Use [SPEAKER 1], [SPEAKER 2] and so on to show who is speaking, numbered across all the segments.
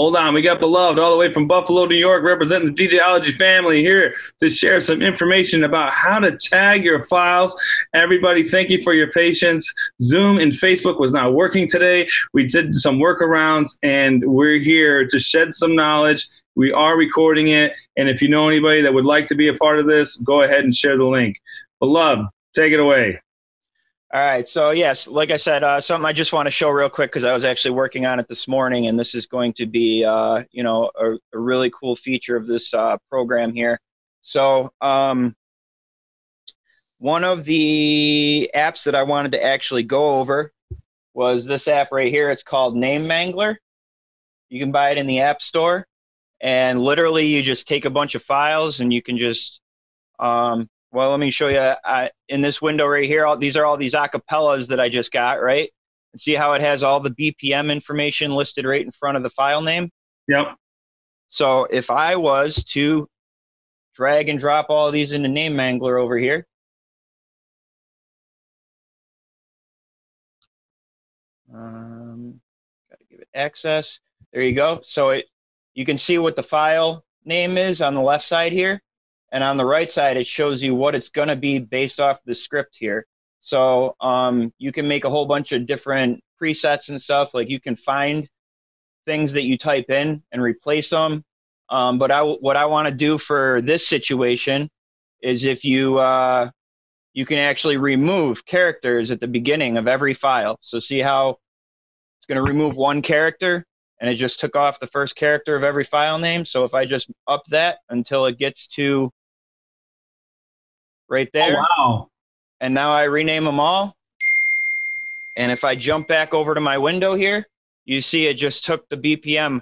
[SPEAKER 1] Hold on, we got Beloved all the way from Buffalo, New York, representing the Dj-Ology family here to share some information about how to tag your files. Everybody, thank you for your patience. Zoom and Facebook was not working today. We did some workarounds, and we're here to shed some knowledge. We are recording it, and if you know anybody that would like to be a part of this, go ahead and share the link. Beloved, take it away.
[SPEAKER 2] All right. So, yes, like I said, something I just want to show real quick because I was actually working on it this morning, and this is going to be, a really cool feature of this program here. So, one of the apps that I wanted to actually go over was this app right here. It's called Name Mangler. You can buy it in the App Store, and literally you just take a bunch of files and you can just well, let me show you in this window right here. These are all these acapellas that I just got, right? And see how it has all the BPM information listed right in front of the file name?
[SPEAKER 1] Yep.
[SPEAKER 2] So if I was to drag and drop all of these into Name Mangler over here, gotta give it access. There you go. So you can see what the file name is on the left side here. And on the right side, it shows you what it's going to be based off the script here. So you can make a whole bunch of different presets and stuff. Like you can find things that you type in and replace them. But what I want to do for this situation is if you can actually remove characters at the beginning of every file. So see how it's going to remove one character, and it just took off the first character of every file name. So if I just up that until it gets to right there.
[SPEAKER 1] Oh, wow.
[SPEAKER 2] And now I rename them all. And if I jump back over to my window here, you see it just took the BPM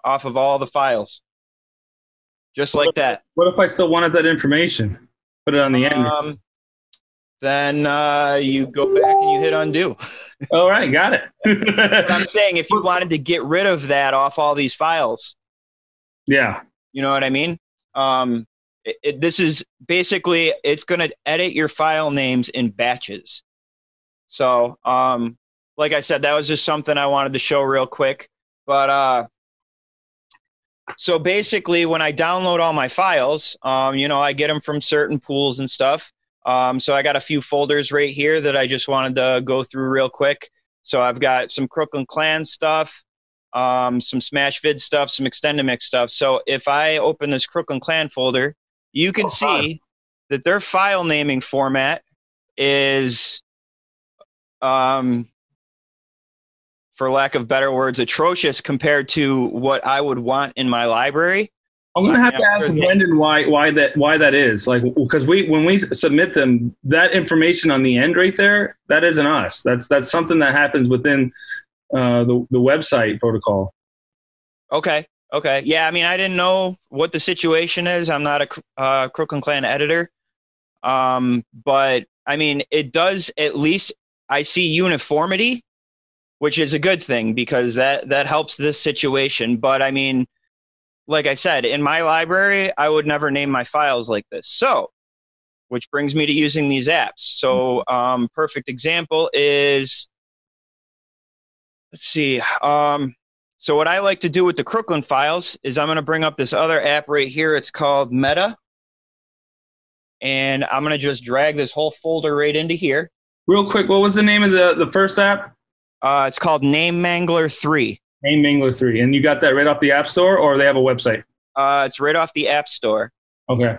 [SPEAKER 2] off of all the files. Just like that.
[SPEAKER 1] What if I still wanted that information? Put it on the end.
[SPEAKER 2] Then you go back and you hit undo.
[SPEAKER 1] All right, got it.
[SPEAKER 2] But I'm saying if you wanted to get rid of that off all these files.
[SPEAKER 1] Yeah.
[SPEAKER 2] You know what I mean? This is basically, it's going to edit your file names in batches. So, like I said, that was just something I wanted to show real quick. But so basically, when I download all my files, I get them from certain pools and stuff. So I got a few folders right here that I just wanted to go through real quick. So I've got some Crooklyn Clan stuff, some Smash Vid stuff, some Extended Mix stuff. So if I open this Crooklyn Clan folder, you can see that their file naming format is, for lack of better words, atrocious compared to what I would want in my library.
[SPEAKER 1] I'm gonna have to ask Brendan why that is. Like, because when we submit them, that information on the end right there, that isn't us. That's something that happens within the website protocol.
[SPEAKER 2] Okay. Yeah, I mean, I didn't know what the situation is. I'm not a Crooklyn Clan editor. But, I mean, it does, at least I see uniformity, which is a good thing because that helps this situation. But, I mean, like I said, in my library, I would never name my files like this. So, which brings me to using these apps. So, perfect example is, let's see, so what I like to do with the Crooklyn files is I'm going to bring up this other app right here. It's called Meta. And I'm going to just drag this whole folder right into here.
[SPEAKER 1] Real quick, what was the name of the first app?
[SPEAKER 2] It's called Name Mangler 3.
[SPEAKER 1] Name Mangler 3. And you got that right off the App Store, or they have a website?
[SPEAKER 2] It's right off the App Store.
[SPEAKER 1] Okay.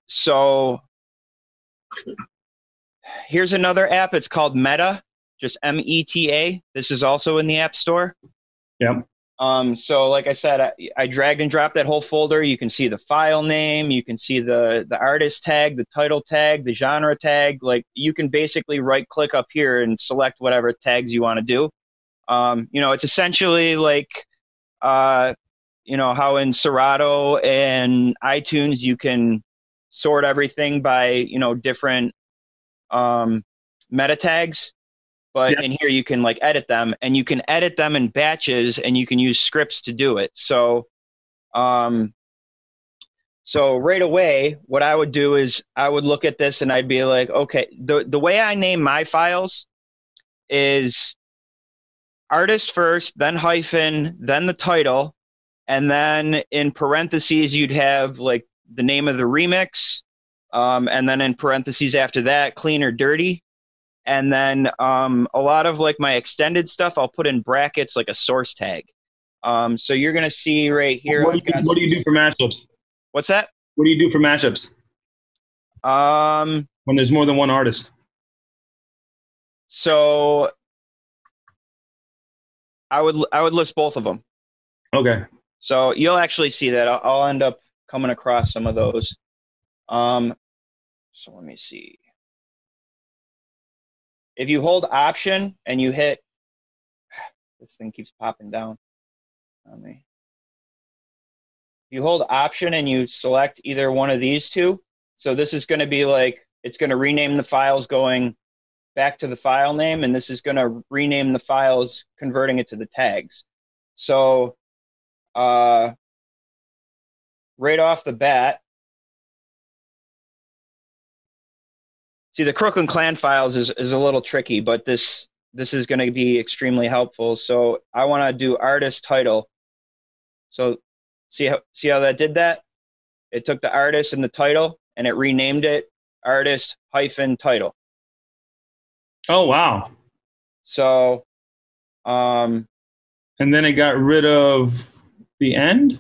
[SPEAKER 2] So here's another app. It's called Meta, just META. This is also in the App Store.
[SPEAKER 1] Yep.
[SPEAKER 2] So like I said, I dragged and dropped that whole folder. You can see the file name. You can see the artist tag, the title tag, the genre tag. Like you can basically right click up here and select whatever tags you want to do. It's essentially like, how in Serato and iTunes, you can sort everything by, different meta tags. But in here, you can like edit them, and you can edit them in batches, and you can use scripts to do it. So, right away, what I would do is I would look at this and I'd be like, okay, the way I name my files is artist first, then hyphen, then the title, and then in parentheses you'd have like the name of the remix, and then in parentheses after that, clean or dirty. And then a lot of like my extended stuff, I'll put in brackets like a source tag. So you're gonna see right here.
[SPEAKER 1] What do you do for mashups?
[SPEAKER 2] What's that?
[SPEAKER 1] What do you do for mashups? When there's more than one artist.
[SPEAKER 2] So I would list both of them.
[SPEAKER 1] Okay.
[SPEAKER 2] So you'll actually see that. I'll end up coming across some of those. So let me see. If you hold Option and you hit, this thing keeps popping down on me. If you hold Option and you select either one of these two, so this is going to be like, it's going to rename the files going back to the file name, and this is going to rename the files converting it to the tags. So right off the bat, see, the Crooklyn Clan files is a little tricky, but this is going to be extremely helpful. So I want to do artist title. So see how that did that? It took the artist and the title, and it renamed it artist hyphen title.
[SPEAKER 1] Oh, wow.
[SPEAKER 2] So,
[SPEAKER 1] and then it got rid of the end?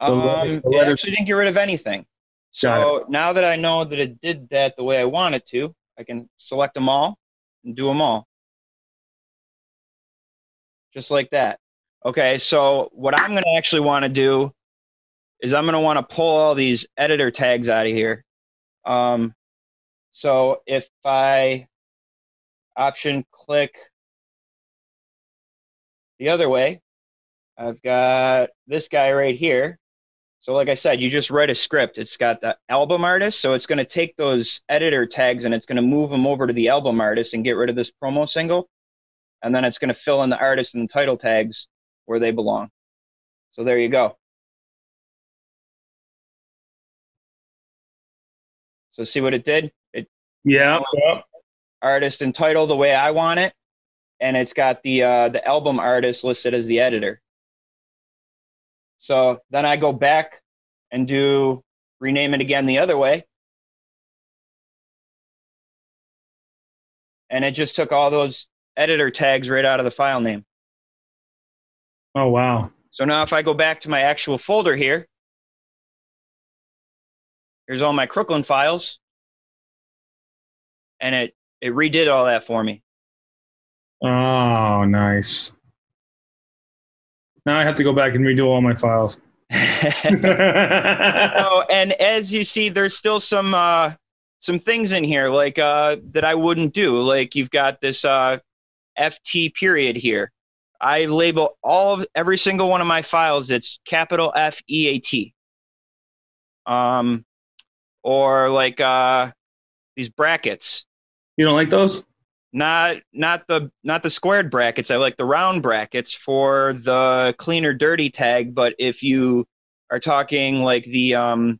[SPEAKER 2] It actually didn't get rid of anything. So now that I know that it did that the way I want it to, I can select them all and do them all. Just like that. Okay, so what I'm going to actually want to do is I'm going to want to pull all these editor tags out of here. So if I Option click the other way, I've got this guy right here. So like I said, you just write a script. It's got the album artist, so it's going to take those editor tags and it's going to move them over to the album artist and get rid of this promo single. And then it's going to fill in the artist and the title tags where they belong. So there you go. So see what it did?
[SPEAKER 1] Yeah.
[SPEAKER 2] Artist and title the way I want it, and it's got the album artist listed as the editor. So then I go back and rename it again the other way. And it just took all those editor tags right out of the file name.
[SPEAKER 1] Oh, wow.
[SPEAKER 2] So now if I go back to my actual folder here, here's all my Crooklyn files. And it redid all that for me.
[SPEAKER 1] Oh, nice. Now I have to go back and redo all my files.
[SPEAKER 2] Oh, and as you see, there's still some things in here like that I wouldn't do. Like you've got this FT period here. I label every single one of my files. It's capital FEAT. Or like these brackets.
[SPEAKER 1] You don't like those?
[SPEAKER 2] Not the squared brackets. I like the round brackets for the clean or dirty tag. But if you are talking like the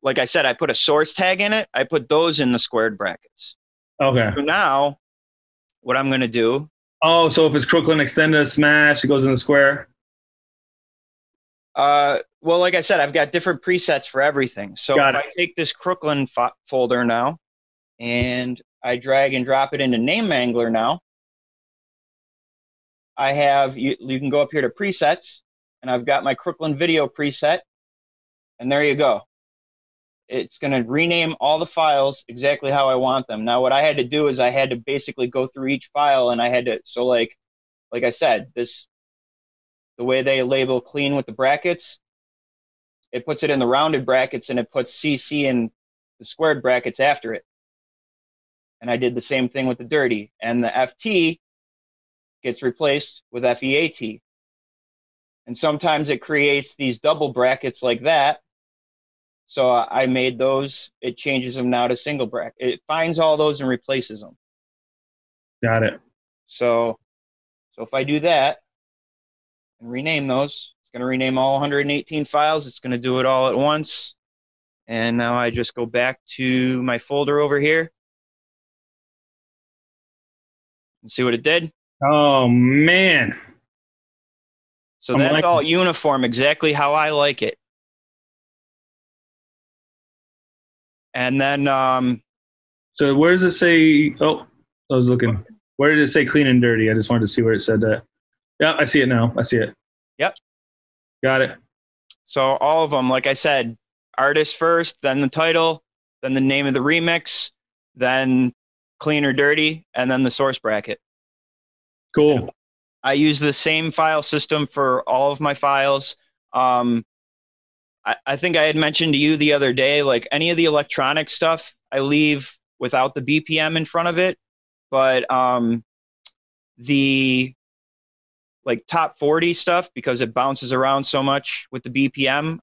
[SPEAKER 2] like I said, I put a source tag in it. I put those in the squared brackets.
[SPEAKER 1] Okay.
[SPEAKER 2] So now, what I'm going to do.
[SPEAKER 1] Oh, so if it's Crooklyn Extended Smash, it goes in the square.
[SPEAKER 2] Well, like I said, I've got different presets for everything. So if I take this Crooklyn folder now, and I drag and drop it into Name Mangler now, I have, you can go up here to presets, and I've got my Crooklyn video preset, and there you go. It's going to rename all the files exactly how I want them. Now, what I had to do is I had to basically go through each file, and I had to, so like I said, the way they label clean with the brackets, it puts it in the rounded brackets, and it puts CC in the squared brackets after it. And I did the same thing with the dirty. And the FT gets replaced with FEAT. And sometimes it creates these double brackets like that. So I made those. It changes them now to single bracket. It finds all those and replaces them.
[SPEAKER 1] Got it.
[SPEAKER 2] So if I do that and rename those, it's going to rename all 118 files. It's going to do it all at once. And now I just go back to my folder over here. And see what it did?
[SPEAKER 1] Oh, man.
[SPEAKER 2] So that's all uniform, exactly how I like it. And then...
[SPEAKER 1] so where does it say? Oh, I was looking. Where did it say clean and dirty? I just wanted to see where it said that. Yeah, I see it now. I see it.
[SPEAKER 2] Yep.
[SPEAKER 1] Got it.
[SPEAKER 2] So all of them, like I said, artist first, then the title, then the name of the remix, then clean or dirty, and then the source bracket.
[SPEAKER 1] Cool.
[SPEAKER 2] I use the same file system for all of my files. I think I had mentioned to you the other day, like any of the electronic stuff, I leave without the BPM in front of it. But the like top 40 stuff, because it bounces around so much with the BPM.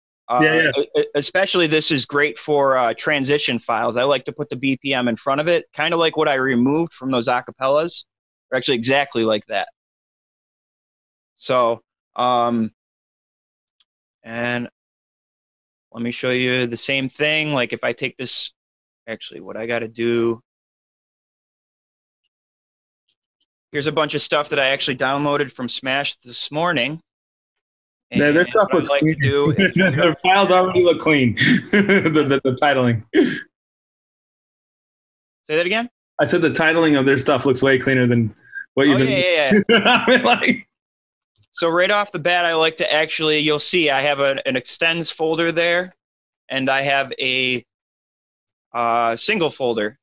[SPEAKER 2] Especially this is great for transition files. I like to put the BPM in front of it, kind of like what I removed from those acapellas. They're actually exactly like that. So, and let me show you the same thing. Like if I take this, actually what I got to do, here's a bunch of stuff that I actually downloaded from Smash this morning.
[SPEAKER 1] Yeah, their stuff looks clean. Their files already look clean. the titling.
[SPEAKER 2] Say that again?
[SPEAKER 1] I said the titling of their stuff looks way cleaner than what you've been.
[SPEAKER 2] Yeah.
[SPEAKER 1] I mean, like...
[SPEAKER 2] So right off the bat, I like to actually, you'll see I have an extends folder there, and I have a single folder.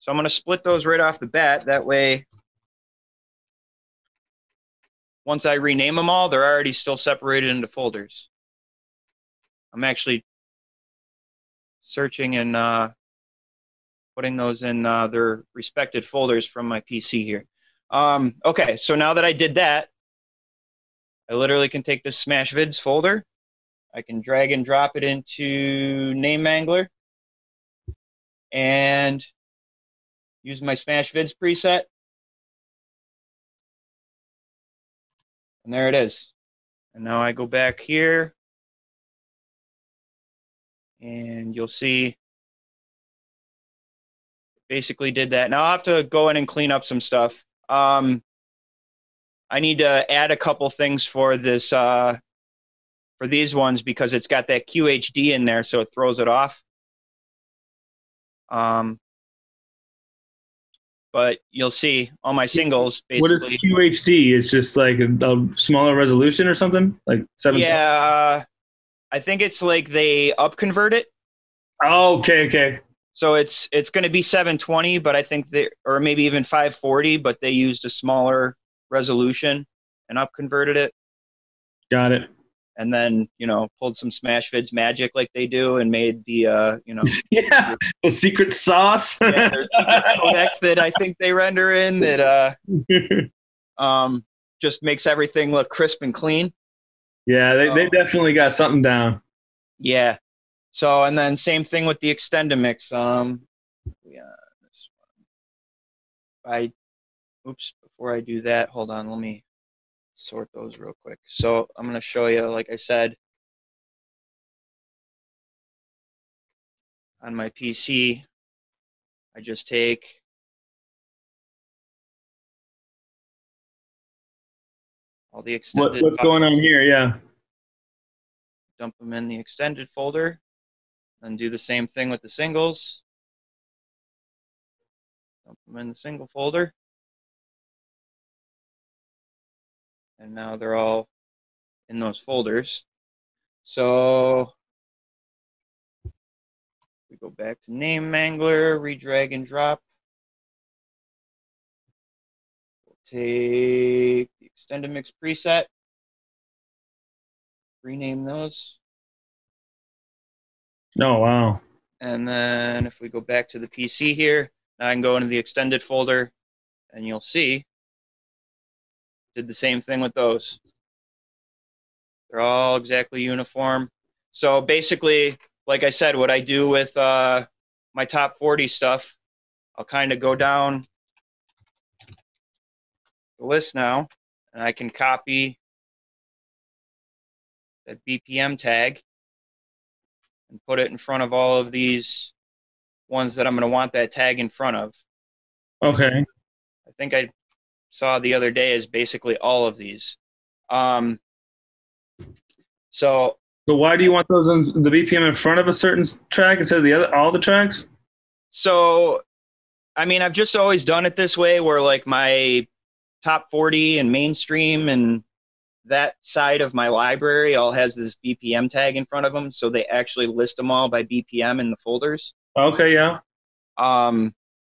[SPEAKER 2] So I'm going to split those right off the bat. That way, once I rename them all, they're already still separated into folders. I'm actually searching and putting those in their respected folders from my PC here. Okay, so now that I did that, I literally can take this Smash Vids folder. I can drag and drop it into Name Mangler and use my Smash Vids preset. And there it is. And now I go back here and you'll see basically did that. Now I'll have to go in and clean up some stuff. I need to add a couple things for this for these ones because it's got that QHD in there, so it throws it off. But you'll see all my singles basically.
[SPEAKER 1] What is QHD? It's just like a smaller resolution or something? Like 720?
[SPEAKER 2] Yeah, I think it's like they upconvert it.
[SPEAKER 1] Oh, okay.
[SPEAKER 2] So it's going to be 720, but I think they, or maybe even 540, but they used a smaller resolution and upconverted it.
[SPEAKER 1] Got it.
[SPEAKER 2] And then, pulled some Smash Vids magic like they do and made the,
[SPEAKER 1] yeah, the secret sauce.
[SPEAKER 2] Yeah, their secret codec that I think they render in that just makes everything look crisp and clean.
[SPEAKER 1] Yeah, they definitely got something down.
[SPEAKER 2] Yeah. So, and then same thing with the Extendamix. This one. Before I do that, hold on, let me sort those real quick. So I'm going to show you, like I said, on my PC, I just take all the extended.
[SPEAKER 1] What's going on here? Yeah.
[SPEAKER 2] Dump them in the extended folder, and do the same thing with the singles. Dump them in the single folder. And now they're all in those folders. So we go back to Name Mangler, redrag and drop. We'll take the Extendamix preset, rename those.
[SPEAKER 1] Oh, wow.
[SPEAKER 2] And then if we go back to the PC here, now I can go into the extended folder and you'll see did the same thing with those. They're all exactly uniform. So basically, like I said, what I do with my top 40 stuff, I'll kind of go down the list now, and I can copy that BPM tag and put it in front of all of these ones that I'm going to want that tag in front of.
[SPEAKER 1] Okay.
[SPEAKER 2] I think I saw the other day is basically all of these. So
[SPEAKER 1] why do you want those on the BPM in front of a certain track instead of the other, all the tracks?
[SPEAKER 2] So, I mean, I've just always done it this way where like my top 40 and mainstream and that side of my library all has this BPM tag in front of them. So they actually list them all by BPM in the folders.
[SPEAKER 1] Okay, yeah.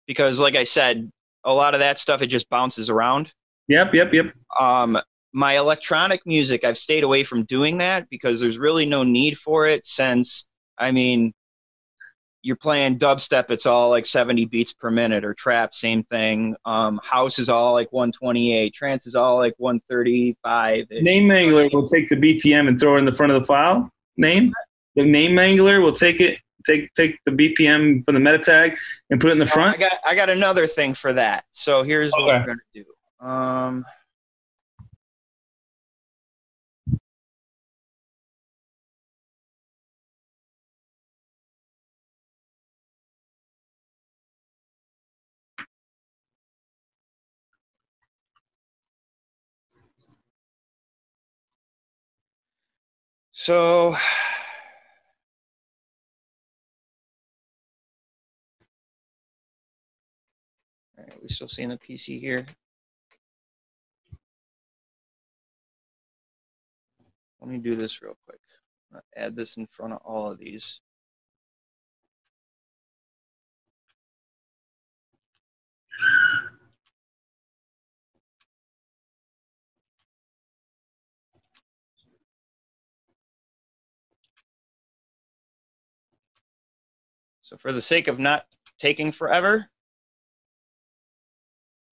[SPEAKER 2] Because like I said, a lot of that stuff, it just bounces around.
[SPEAKER 1] Yep.
[SPEAKER 2] My electronic music, I've stayed away from doing that because there's really no need for it since, I mean, you're playing dubstep, it's all like 70 beats per minute, or trap, same thing. House is all like 128, trance is all like 135.
[SPEAKER 1] Name Mangler will take the BPM and throw it in the front of the file name. The name Mangler will take the BPM from the meta tag and put it in the front.
[SPEAKER 2] I got another thing for that. So here's what we're gonna do. So, all right, we still seeing the PC here. Let me do this real quick. I'm gonna add this in front of all of these. So for the sake of not taking forever.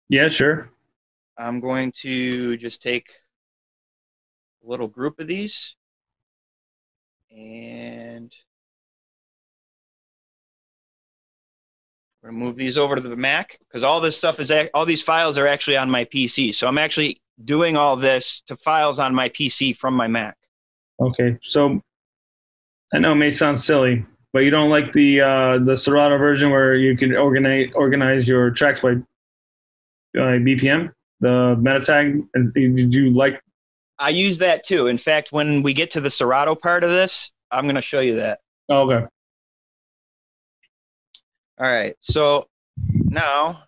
[SPEAKER 1] Yeah, sure.
[SPEAKER 2] I'm going to just take a little group of these and we're going to move these over to the Mac because all this stuff is, all these files are actually on my PC. So I'm actually doing all this to files on my PC from my Mac.
[SPEAKER 1] Okay, so I know it may sound silly, but you don't like the Serato version where you can organize your tracks by BPM, the meta tag? Did you like?
[SPEAKER 2] I use that too. In fact, when we get to the Serato part of this, I'm going to show you that.
[SPEAKER 1] Oh, okay.
[SPEAKER 2] All right. So now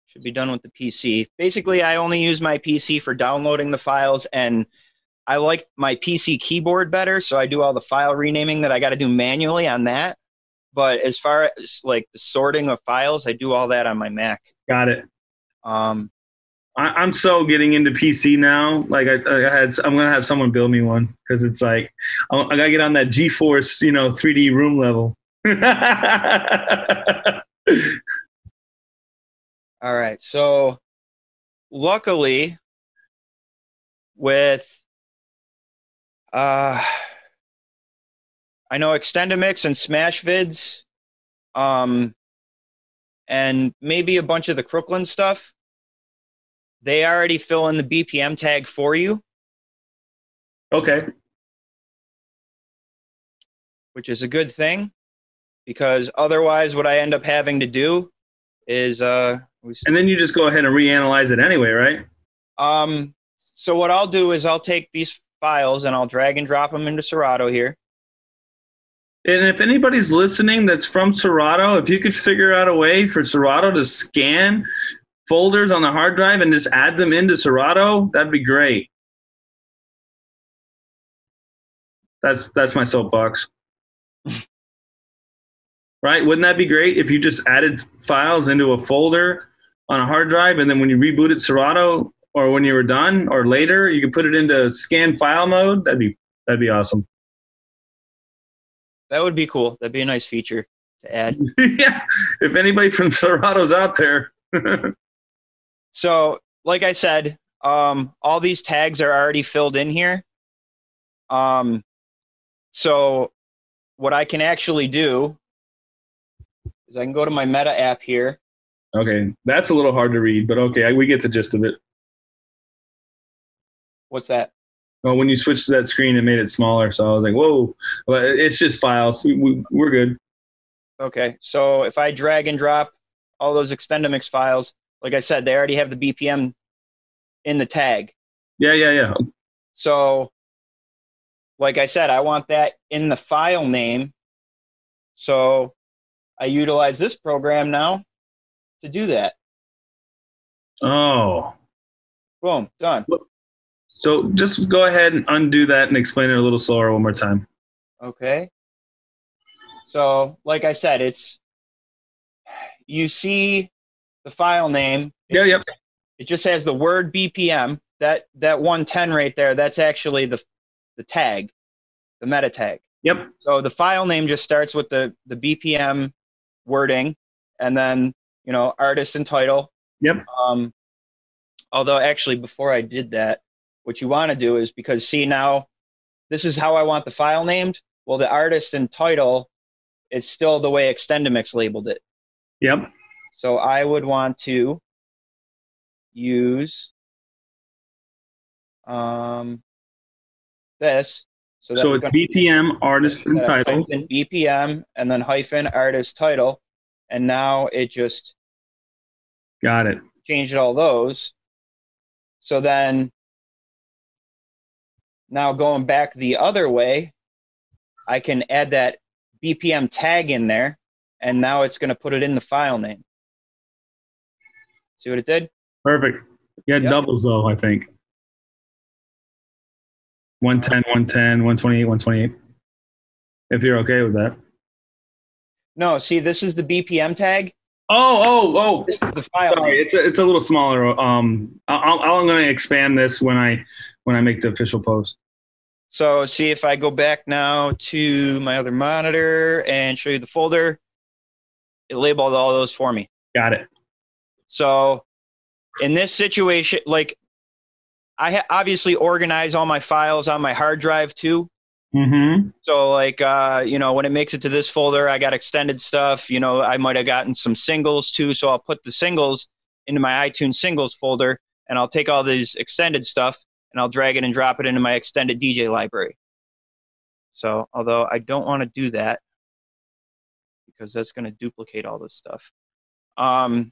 [SPEAKER 2] should be done with the PC. Basically, I only use my PC for downloading the files, and I like my PC keyboard better, so I do all the file renaming that I got to do manually on that. But as far as like the sorting of files, I do all that on my Mac.
[SPEAKER 1] Got it. I'm so getting into PC now. Like I'm gonna have someone build me one because it's like I gotta get on that GeForce, 3D room level.
[SPEAKER 2] All right. So luckily, with I know Extendamix and Smash Vids, and maybe a bunch of the Crooklyn stuff, they already fill in the BPM tag for you.
[SPEAKER 1] Okay.
[SPEAKER 2] Which is a good thing, because otherwise what I end up having to do is
[SPEAKER 1] and then you just go ahead and reanalyze it anyway, right?
[SPEAKER 2] So what I'll do is I'll take these files and I'll drag and drop them into Serato here.
[SPEAKER 1] And if anybody's listening that's from Serato, if you could figure out a way for Serato to scan folders on the hard drive and just add them into Serato, that'd be great. That's my soapbox. Right? Wouldn't that be great if you just added files into a folder on a hard drive, and then when you rebooted Serato, or when you were done, or later, you could put it into scan file mode? That'd be awesome.
[SPEAKER 2] That would be cool. That'd be a nice feature to add.
[SPEAKER 1] Yeah, if anybody from Serato's out there.
[SPEAKER 2] So, like I said, all these tags are already filled in here. So what I can actually do is I can go to my Meta app here.
[SPEAKER 1] Okay, that's a little hard to read, but okay, we get the gist of it.
[SPEAKER 2] What's that?
[SPEAKER 1] Oh, when you switched to that screen, it made it smaller, so I was like, whoa. But it's just files. We're good.
[SPEAKER 2] Okay, so if I drag and drop all those Extendamix files, like I said, they already have the BPM in the tag.
[SPEAKER 1] Yeah.
[SPEAKER 2] So, like I said, I want that in the file name. So I utilize this program now to do that.
[SPEAKER 1] Oh.
[SPEAKER 2] Boom, done.
[SPEAKER 1] So just go ahead and undo that and explain it a little slower one more time.
[SPEAKER 2] Okay. So, like I said, you see the file name.
[SPEAKER 1] Yep.
[SPEAKER 2] It just has the word BPM. That 110 right there, that's actually the tag, the meta tag.
[SPEAKER 1] Yep.
[SPEAKER 2] So the file name just starts with the BPM wording, and then artist and title.
[SPEAKER 1] Yep.
[SPEAKER 2] Although actually, before I did that, what you want to do is, because see, now this is how I want the file named. Well, the artist and title, it's still the way Extendamix labeled it.
[SPEAKER 1] Yep.
[SPEAKER 2] So I would want to use this.
[SPEAKER 1] So it's BPM artist and title.
[SPEAKER 2] BPM and then hyphen artist title. And now it just
[SPEAKER 1] got it.
[SPEAKER 2] Changed all those. So then now going back the other way, I can add that BPM tag in there, and now it's going to put it in the file name. See what it did?
[SPEAKER 1] Perfect. You had doubles though, I think. 110, 110, 128, 128. If you're okay with that.
[SPEAKER 2] No, see, this is the BPM tag.
[SPEAKER 1] Oh.
[SPEAKER 2] This is the file.
[SPEAKER 1] Sorry, it's a little smaller. I'm going to expand this when I make the official post.
[SPEAKER 2] So see if I go back now to my other monitor and show you the folder, it labeled all those for me.
[SPEAKER 1] Got it.
[SPEAKER 2] So in this situation, like I obviously organize all my files on my hard drive too.
[SPEAKER 1] Mm-hmm.
[SPEAKER 2] So like, when it makes it to this folder, I got extended stuff. I might have gotten some singles too. So I'll put the singles into my iTunes singles folder, and I'll take all these extended stuff and I'll drag it and drop it into my extended DJ library. So, although I don't want to do that because that's going to duplicate all this stuff. So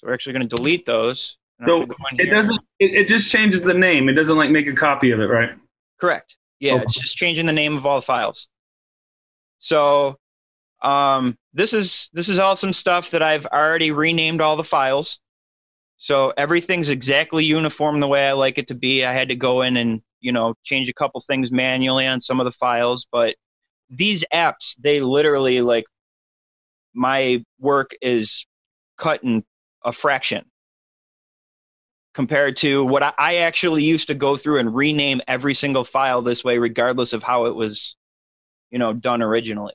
[SPEAKER 2] we're actually going to delete those.
[SPEAKER 1] So it just changes the name. It doesn't like make a copy of it, right?
[SPEAKER 2] Correct. Yeah, okay. It's just changing the name of all the files. So this is all some stuff that I've already renamed all the files. So everything's exactly uniform the way I like it to be. I had to go in and, change a couple things manually on some of the files. But these apps, they literally, like, my work is cut in a fraction compared to what I actually used to go through and rename every single file this way, regardless of how it was, done originally.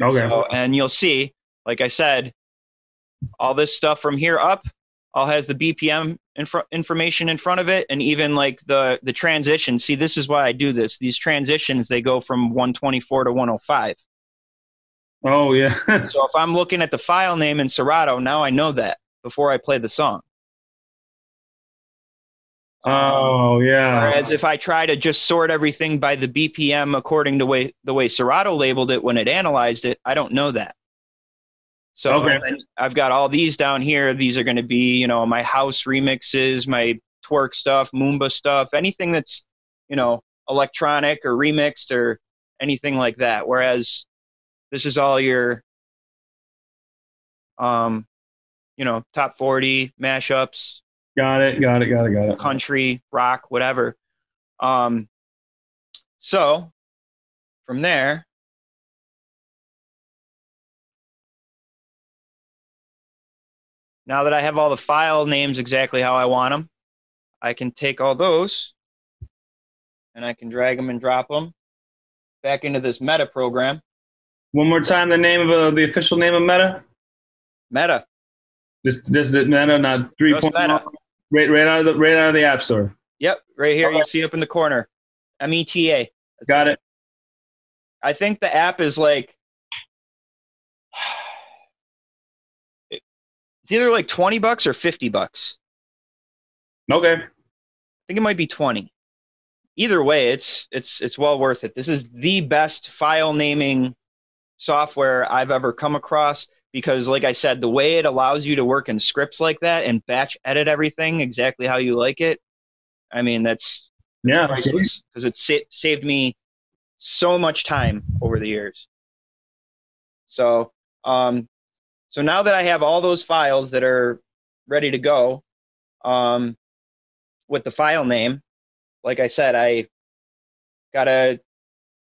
[SPEAKER 1] Okay.
[SPEAKER 2] So, and you'll see, like I said, all this stuff from here up all has the BPM information in front of it, and even like the transition. See, this is why I do this. These transitions, they go from 124 to 105.
[SPEAKER 1] Oh, yeah.
[SPEAKER 2] So if I'm looking at the file name in Serato, now I know that before I play the song.
[SPEAKER 1] Oh, yeah.
[SPEAKER 2] Whereas if I try to just sort everything by the BPM according to the way Serato labeled it when it analyzed it, I don't know that. So
[SPEAKER 1] okay.
[SPEAKER 2] I've got all these down here. These are going to be, my house remixes, my twerk stuff, Moomba stuff, anything that's, electronic or remixed or anything like that. Whereas this is all your, top 40 mashups.
[SPEAKER 1] Got it.
[SPEAKER 2] Country, rock, whatever. So from there, now that I have all the file names exactly how I want them, I can take all those and I can drag them and drop them back into this Meta program.
[SPEAKER 1] One more time, the name of the official name of Meta?
[SPEAKER 2] Meta.
[SPEAKER 1] Just the Meta, not 3.0. Right out of the App Store.
[SPEAKER 2] Yep, right here. You see up in the corner. META.
[SPEAKER 1] Got it.
[SPEAKER 2] I think the app is like, it's either like $20 or $50.
[SPEAKER 1] Okay.
[SPEAKER 2] I think it might be 20. Either way, it's well worth it. This is the best file naming software I've ever come across. because like I said, the way it allows you to work in scripts like that and batch edit everything exactly how you like it, I mean, that's priceless, because it saved me so much time over the years. So, so now that I have all those files that are ready to go, with the file name, like I said, I gotta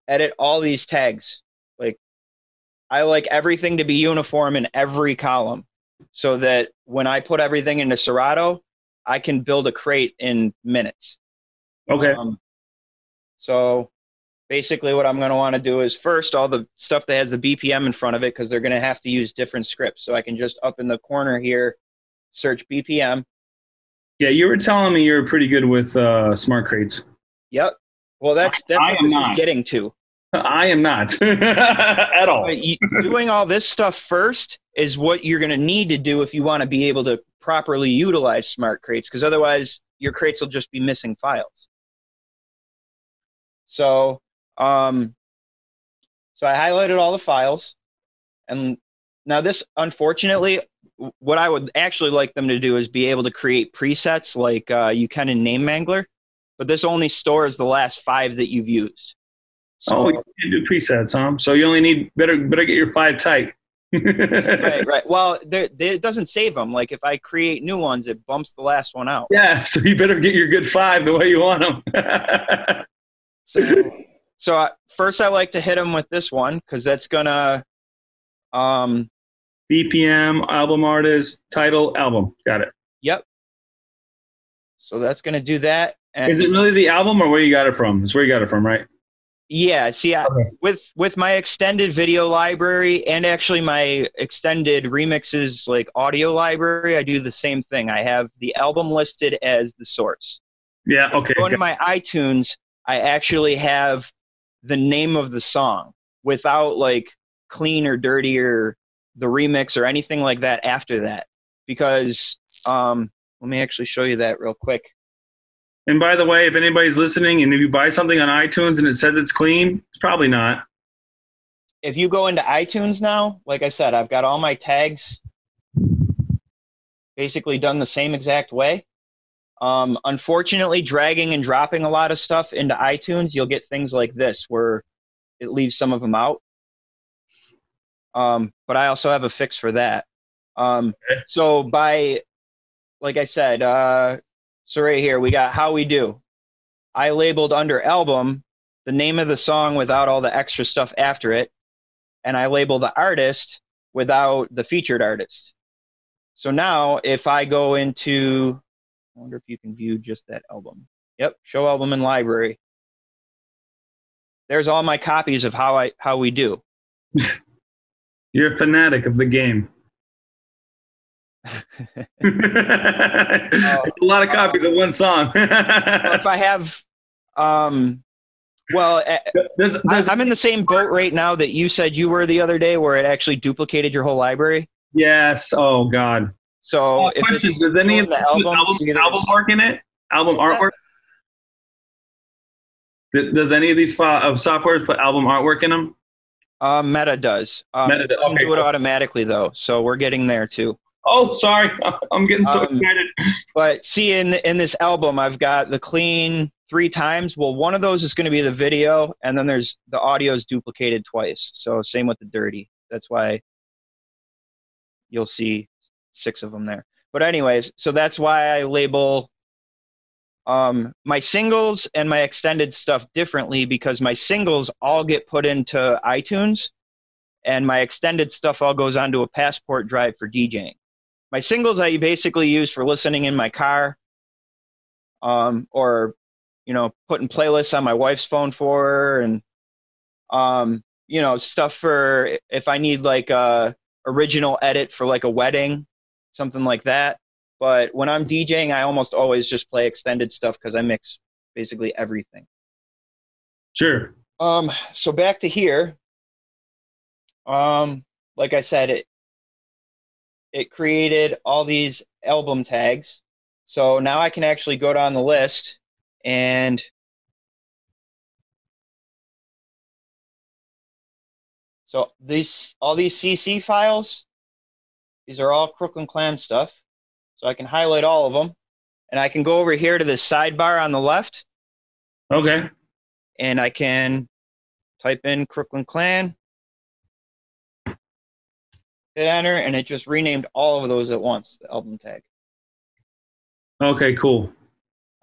[SPEAKER 2] edit all these tags. Like, I like everything to be uniform in every column, so that when I put everything into Serato, I can build a crate in minutes.
[SPEAKER 1] Okay.
[SPEAKER 2] So basically what I'm going to want to do is, first, all the stuff that has the BPM in front of it, because they're going to have to use different scripts. So I can just up in the corner here, search BPM.
[SPEAKER 1] Yeah, you were telling me you were pretty good with smart crates.
[SPEAKER 2] Yep. Well, that's what this is getting to.
[SPEAKER 1] I am not at all.
[SPEAKER 2] Doing all this stuff first is what you're going to need to do if you want to be able to properly utilize smart crates, because otherwise your crates will just be missing files. So, so I highlighted all the files, and now this, unfortunately, what I would actually like them to do is be able to create presets like you can in Name Mangler, but this only stores the last 5 that you've used. So,
[SPEAKER 1] you can do presets, huh? So you only need better get your 5 tight.
[SPEAKER 2] right. Well, it doesn't save them. Like, if I create new ones, it bumps the last one out.
[SPEAKER 1] Yeah, so you better get your good 5 the way you want them.
[SPEAKER 2] So first I like to hit them with this one, because that's gonna
[SPEAKER 1] BPM, album artist, title, album. Got it.
[SPEAKER 2] Yep. So that's gonna do that. And
[SPEAKER 1] is it really the album, or where you got it from? It's where you got it from, right?
[SPEAKER 2] Yeah. See, with my extended video library and actually my extended remixes like audio library, I do the same thing. I have the album listed as the source.
[SPEAKER 1] Yeah. Okay.
[SPEAKER 2] Going to my iTunes, I actually have the name of the song without like clean or dirty or the remix or anything like that after that, because let me actually show you that real quick.
[SPEAKER 1] And by the way, if anybody's listening and if you buy something on iTunes and it says it's clean, it's probably not.
[SPEAKER 2] If you go into iTunes now, like I said, I've got all my tags basically done the same exact way. Unfortunately, dragging and dropping a lot of stuff into iTunes, you'll get things like this where it leaves some of them out. But I also have a fix for that. So like I said, so right here, we got How We Do. I labeled under album the name of the song without all the extra stuff after it, and I label the artist without the featured artist. So now if I go into, I wonder if you can view just that album. Yep, show album in library. There's all my copies of How We Do.
[SPEAKER 1] You're a fanatic of the game. A lot of copies of one song.
[SPEAKER 2] If I have, well, I'm in the same boat right now that you said you were the other day, where it actually duplicated your whole library.
[SPEAKER 1] Yes. Oh God.
[SPEAKER 2] So,
[SPEAKER 1] question: does any of the album work in it? Album artwork? Does any of these softwares put album artwork in them?
[SPEAKER 2] Meta does. It doesn't do it automatically though, so we're getting there too.
[SPEAKER 1] Oh, sorry, I'm getting so excited.
[SPEAKER 2] But see, in this album, I've got the clean 3 times. Well, one of those is going to be the video, and then there's the audio is duplicated twice. So same with the dirty. That's why you'll see 6 of them there. But anyways, so that's why I label my singles and my extended stuff differently, because my singles all get put into iTunes, and my extended stuff all goes onto a passport drive for DJing. My singles I basically use for listening in my car, or, you know, putting playlists on my wife's phone for her, and, you know, stuff for if I need like a original edit for like a wedding, something like that. But when I'm DJing, I almost always just play extended stuff because I mix basically everything.
[SPEAKER 1] Sure.
[SPEAKER 2] So back to here. Like I said, it created all these album tags. So now I can actually go down the list and so all these CC files, These are all Crooklyn Clan stuff. So I can highlight all of them. And I can go over here to this sidebar on the left.
[SPEAKER 1] Okay.
[SPEAKER 2] And I can type in Crooklyn Clan. Hit enter, and it just renamed all of those at once, the album tag.
[SPEAKER 1] Okay, cool.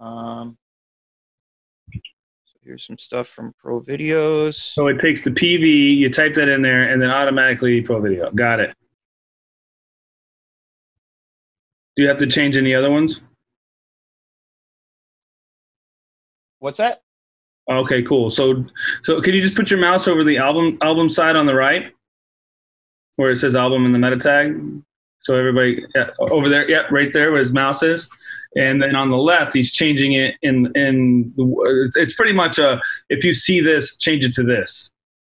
[SPEAKER 2] So here's some stuff from Pro Videos.
[SPEAKER 1] So it takes the PV, you type that in there, and then automatically Pro Video. Got it. Do you have to change any other ones?
[SPEAKER 2] What's that?
[SPEAKER 1] Okay, cool. So can you just put your mouse over the album side on the right, where it says album in the meta tag? So everybody over there, yep, right there where his mouse is. And then on the left, he's changing it it's pretty much if you see this, change it to this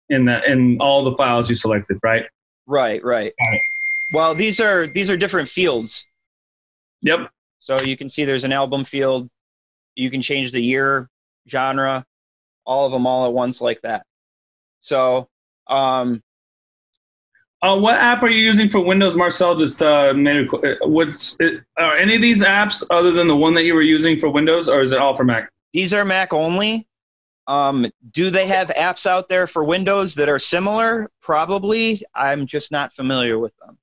[SPEAKER 1] in all the files you selected, right?
[SPEAKER 2] Right. Well, these are different fields.
[SPEAKER 1] Yep.
[SPEAKER 2] So you can see there's an album field. You can change the year, genre, all of them all at once like that. So,
[SPEAKER 1] what app are you using for Windows, Marcel? Just are any of these apps other than the one that you were using for Windows, or is it all for Mac?
[SPEAKER 2] These are Mac only. Do they have apps out there for Windows that are similar? Probably. I'm just not familiar with them.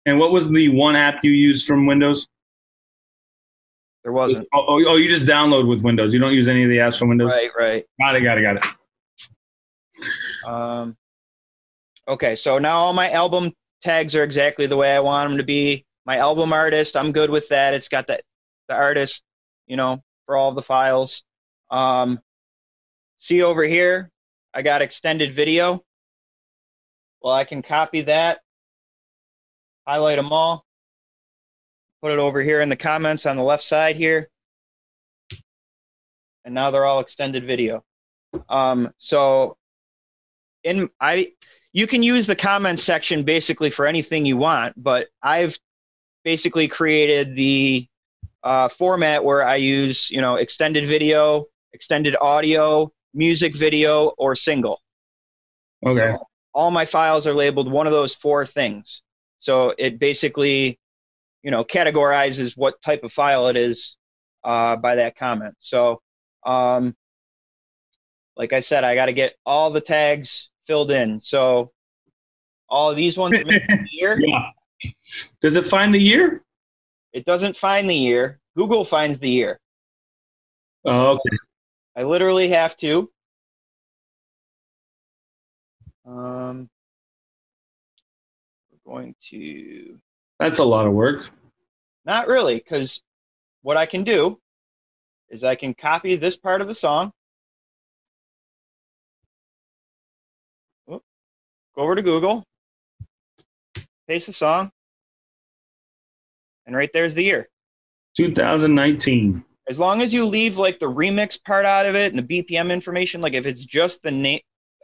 [SPEAKER 1] And what was the one app you used from Windows?
[SPEAKER 2] There wasn't.
[SPEAKER 1] Oh, you just download with Windows. You don't use any of the apps from Windows?
[SPEAKER 2] Right.
[SPEAKER 1] Got it.
[SPEAKER 2] Okay, so now all my album tags are exactly the way I want them to be. My album artist, I'm good with that. It's got the artist, for all the files. See over here, I got extended video. Well, I can copy that, highlight them all, put it over here in the comments on the left side here. And now they're all extended video. You can use the comments section basically for anything you want, but I've basically created the format where I use, extended video, extended audio, music video, or single.
[SPEAKER 1] Okay.
[SPEAKER 2] So all my files are labeled one of those four things. So it basically, categorizes what type of file it is by that comment. So, like I said, I got to get all the tags filled in. So all of these ones are the year.
[SPEAKER 1] Yeah. Does it find the year?
[SPEAKER 2] It doesn't find the year. Google finds the year.
[SPEAKER 1] Oh, okay.
[SPEAKER 2] I literally have to. We're going to.
[SPEAKER 1] That's a lot of work.
[SPEAKER 2] Not really, because what I can do is I can copy this part of the song. Go over to Google, paste the song, and right there's the year.
[SPEAKER 1] 2019.
[SPEAKER 2] As long as you leave like the remix part out of it and the BPM information, like if it's just the name,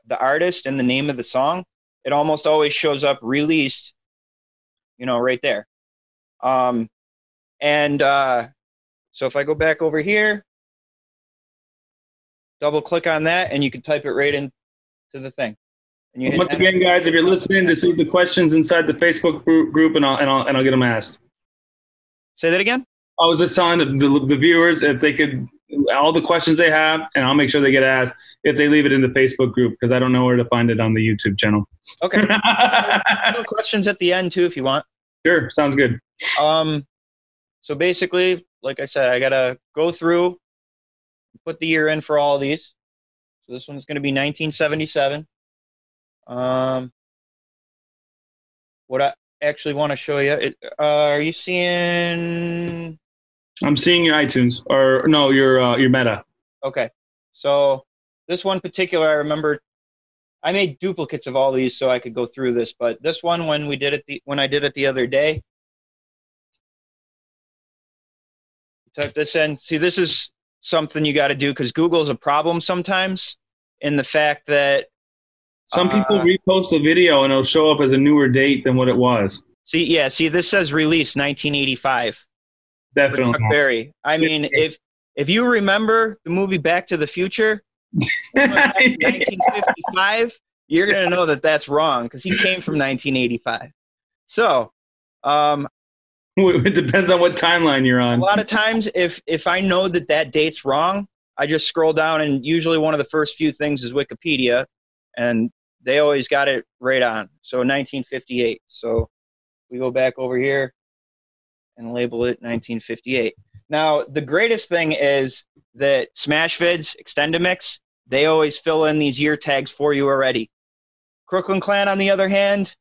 [SPEAKER 2] the artist and the name of the song, it almost always shows up released, right there. So if I go back over here, double click on that, and you can type it right into the thing. And you
[SPEAKER 1] once again, guys, if you're listening, just leave the questions inside the Facebook group, and I'll get them asked.
[SPEAKER 2] Say that again.
[SPEAKER 1] I was just telling the viewers if they could, all the questions they have, and I'll make sure they get asked if they leave it in the Facebook group, because I don't know where to find it on the YouTube channel.
[SPEAKER 2] Okay. Questions at the end too, if you want.
[SPEAKER 1] Sure, sounds good.
[SPEAKER 2] So basically, like I said, I gotta go through, put the year in for all of these. So this one's gonna be 1977. What I actually want to show you, are you seeing?
[SPEAKER 1] I'm seeing your iTunes, or no, your Meta.
[SPEAKER 2] Okay, so this one particular, I remember, I made duplicates of all these so I could go through this. But this one, when I did it the other day, type this in. See, this is something you got to do because Google's a problem sometimes in the fact that
[SPEAKER 1] some people repost a video and it'll show up as a newer date than what it was.
[SPEAKER 2] See, this says release 1985.
[SPEAKER 1] Definitely.
[SPEAKER 2] Chuck Berry. I mean, if you remember the movie Back to the Future, 1955, you're going to know that that's wrong because he came from 1985. So
[SPEAKER 1] It depends on what timeline you're
[SPEAKER 2] A
[SPEAKER 1] on.
[SPEAKER 2] lot of times, if I know that that date's wrong, I just scroll down, and usually one of the first few things is Wikipedia, and they always got it right on. So 1958. So we go back over here and label it 1958. Now, the greatest thing is that Smash Vids, Extendamix, they always fill in these year tags for you already. Crooklyn Clan, on the other hand,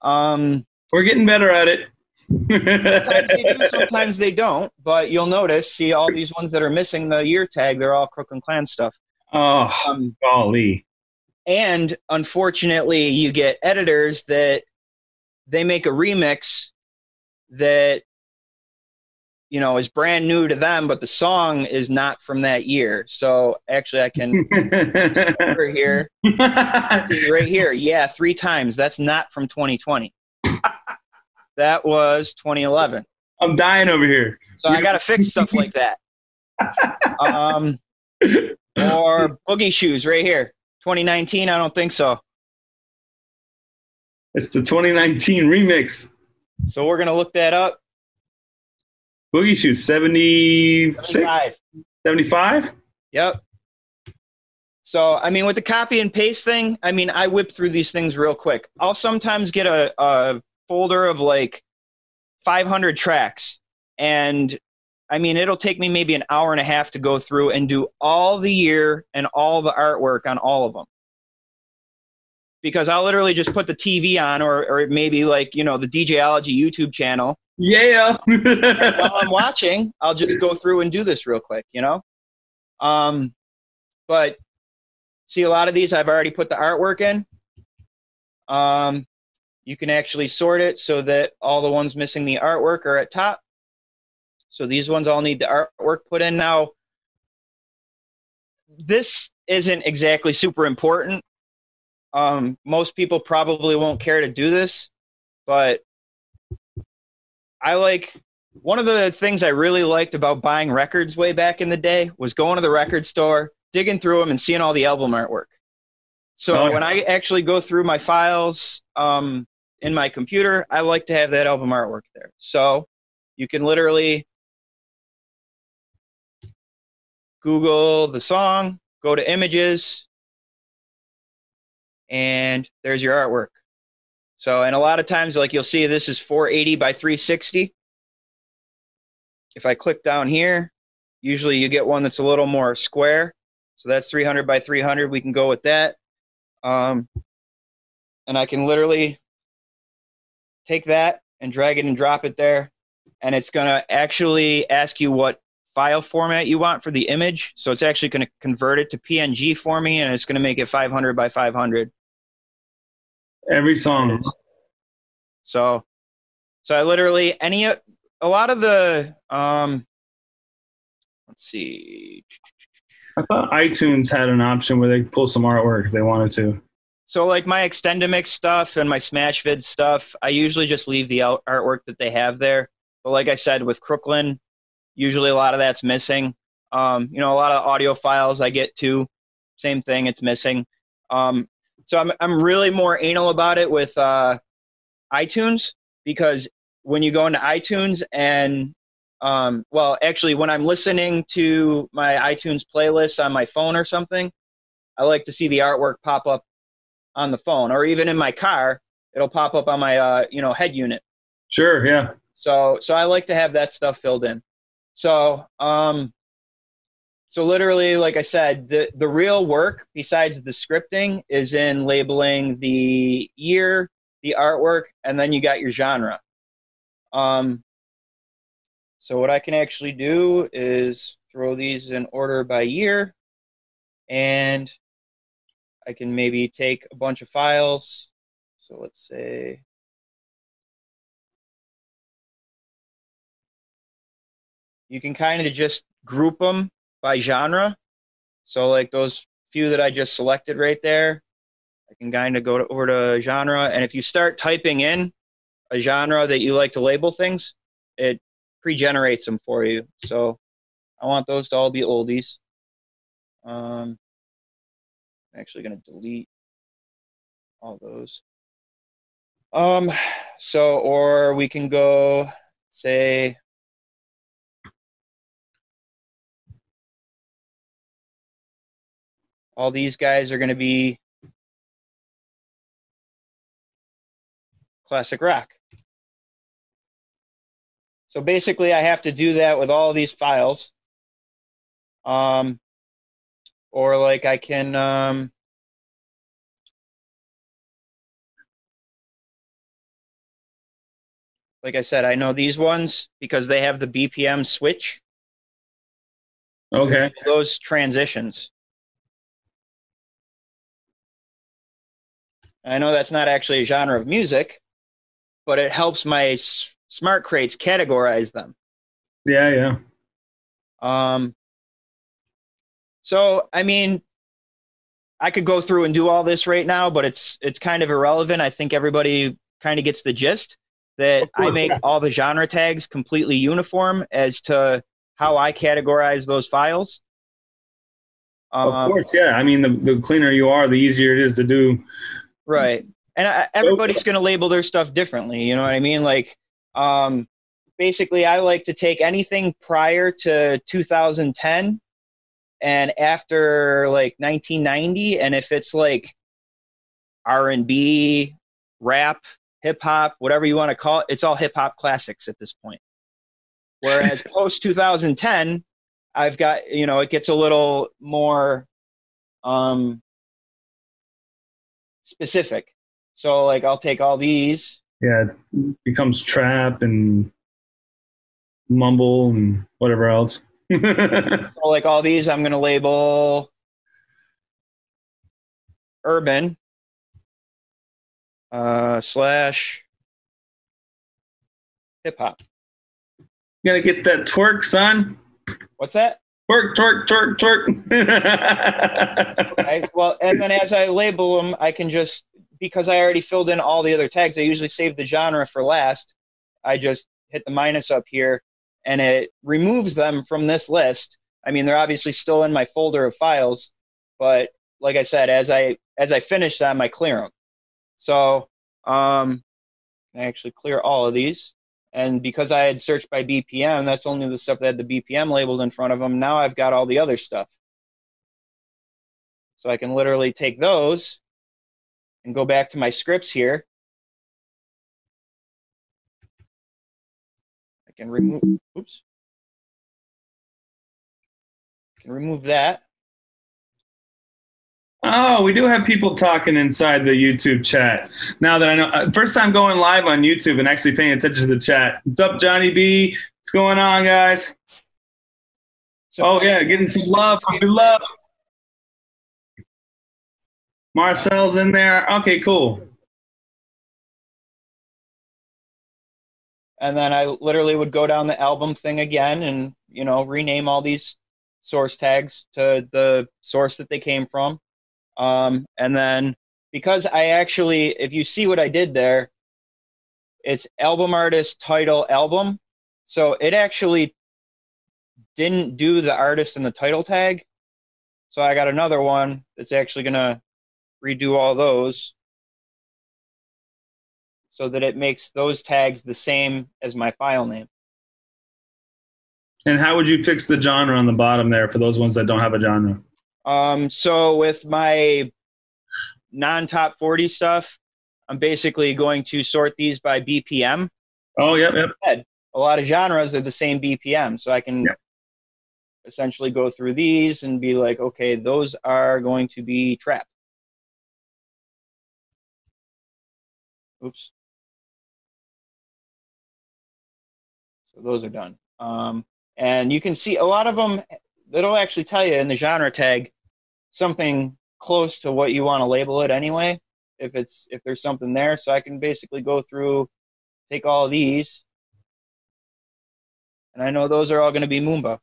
[SPEAKER 1] we're getting better at it.
[SPEAKER 2] sometimes they do, sometimes they don't. But you'll notice, see all these ones that are missing the year tag, they're all Crooklyn Clan stuff.
[SPEAKER 1] Oh, golly.
[SPEAKER 2] And unfortunately, you get editors that they make a remix that, you know, is brand new to them, but the song is not from that year. So actually, I can over here, right here. Yeah, 3 times. That's not from 2020. That was 2011.
[SPEAKER 1] I'm dying over here.
[SPEAKER 2] So I got to fix stuff like that. Or Boogie Shoes right here. 2019, I don't think so.
[SPEAKER 1] It's the 2019 remix.
[SPEAKER 2] So we're going to look that up.
[SPEAKER 1] Boogie Shoes, 76? 75?
[SPEAKER 2] Yep. So, I mean, with the copy and paste thing, I mean, I whip through these things real quick. I'll sometimes get a folder of like 500 tracks. And I mean, it'll take me maybe an hour and a half to go through and do all the year and all the artwork on all of them. Because I'll literally just put the TV on, or maybe like, you know, the Dj-Ology YouTube channel.
[SPEAKER 1] Yeah.
[SPEAKER 2] While I'm watching, I'll just go through and do this real quick, you know? But see, a lot of these I've already put the artwork in. You can actually sort it so that all the ones missing the artwork are at top. So these ones all need the artwork put in. Now, this isn't exactly super important. Most people probably won't care to do this, but one of the things I really liked about buying records way back in the day was going to the record store, digging through them, and seeing all the album artwork. So when I actually go through my files in my computer, I like to have that album artwork there. So you can literally Google the song, go to images, and there's your artwork. So, and a lot of times, like you'll see, this is 480 by 360. If I click down here, usually you get one that's a little more square. So that's 300 by 300. We can go with that. And I can literally take that and drag it and drop it there. And it's going to actually ask you what file format you want for the image. So it's actually going to convert it to PNG for me, and it's going to make it 500 by 500.
[SPEAKER 1] Every song.
[SPEAKER 2] So I literally, a lot of the, let's see.
[SPEAKER 1] I thought iTunes had an option where they could pull some artwork if they wanted to.
[SPEAKER 2] So like my Extendamix stuff and my Smash Vid stuff, I usually just leave the artwork that they have there. But like I said, with Crooklyn, usually a lot of that's missing. You know, a lot of audio files I get too. Same thing, it's missing. So I'm really more anal about it with iTunes, because when you go into iTunes and well, actually, when I'm listening to my iTunes playlist on my phone or something, I like to see the artwork pop up on the phone, or even in my car, it'll pop up on my head unit.
[SPEAKER 1] Sure, yeah.
[SPEAKER 2] So I like to have that stuff filled in. So literally, like I said, the real work besides the scripting is in labeling the year, the artwork, and then you got your genre. So what I can actually do is throw these in order by year, and I can maybe take a bunch of files. So let's say you can kind of just group them by genre. So like those few that I just selected right there, I can kind of go over to genre. And if you start typing in a genre that you like to label things, it pre-generates them for you. So I want those to all be oldies. I'm actually going to delete all those. So, or we can go, say, all these guys are going to be classic rock. So basically, I have to do that with all these files. Or like I can, like I said, I know these ones because they have the BPM switch.
[SPEAKER 1] Okay.
[SPEAKER 2] Those transitions. I know that's not actually a genre of music, but it helps my smart crates categorize them.
[SPEAKER 1] Yeah.
[SPEAKER 2] So I mean, I could go through and do all this right now, but it's kind of irrelevant. I think everybody kind of gets the gist that I make all the genre tags completely uniform as to how I categorize those files.
[SPEAKER 1] Of course, yeah. I mean, the cleaner you are, the easier it is to do.
[SPEAKER 2] Right. And everybody's going to label their stuff differently. You know what I mean? Like, basically, I like to take anything prior to 2010 and after like 1990, and if it's like R&B, rap, hip hop, whatever you want to call it, it's all hip hop classics at this point. Whereas post 2010, I've got, it gets a little more specific. So like I'll take all these.
[SPEAKER 1] Yeah, it becomes trap and mumble and whatever else.
[SPEAKER 2] So like all these, I'm going to label urban / hip hop.
[SPEAKER 1] You gotta get that twerk, son.
[SPEAKER 2] What's that?
[SPEAKER 1] Twerk.
[SPEAKER 2] Okay. Well, and then as I label them, I can just, because I already filled in all the other tags, I usually save the genre for last. I just hit the minus up here and it removes them from this list. I mean, they're obviously still in my folder of files, but like I said, as I finish them, I clear them. So I actually clear all of these. And because I had searched by BPM, that's only the stuff that had the BPM labeled in front of them. Now I've got all the other stuff. So I can literally take those and go back to my scripts here. I can remove, oops. I can remove that.
[SPEAKER 1] Oh, we do have people talking inside the YouTube chat. Now that I know, first time going live on YouTube and actually paying attention to the chat. What's up, Johnny B? What's going on, guys? So, yeah, getting some love. Good love. Marcel's in there. Okay, cool.
[SPEAKER 2] And then I literally would go down the album thing again and, rename all these source tags to the source that they came from. And then because I actually, if you see what I did there, it's album artist, title, album. So it actually didn't do the artist and the title tag. So I got another one that's actually going to redo all those so that it makes those tags the same as my file name.
[SPEAKER 1] And how would you fix the genre on the bottom there for those ones that don't have a genre?
[SPEAKER 2] So with my non-top 40 stuff, I'm basically going to sort these by BPM.
[SPEAKER 1] Oh, yep.
[SPEAKER 2] A lot of genres are the same BPM, so I can essentially go through these and be like, okay, those are going to be trap. Oops. So those are done. And you can see a lot of them, it'll actually tell you in the genre tag something close to what you want to label it anyway, if there's something there. So I can basically go through, take all of these, and I know those are all going to be Moomba.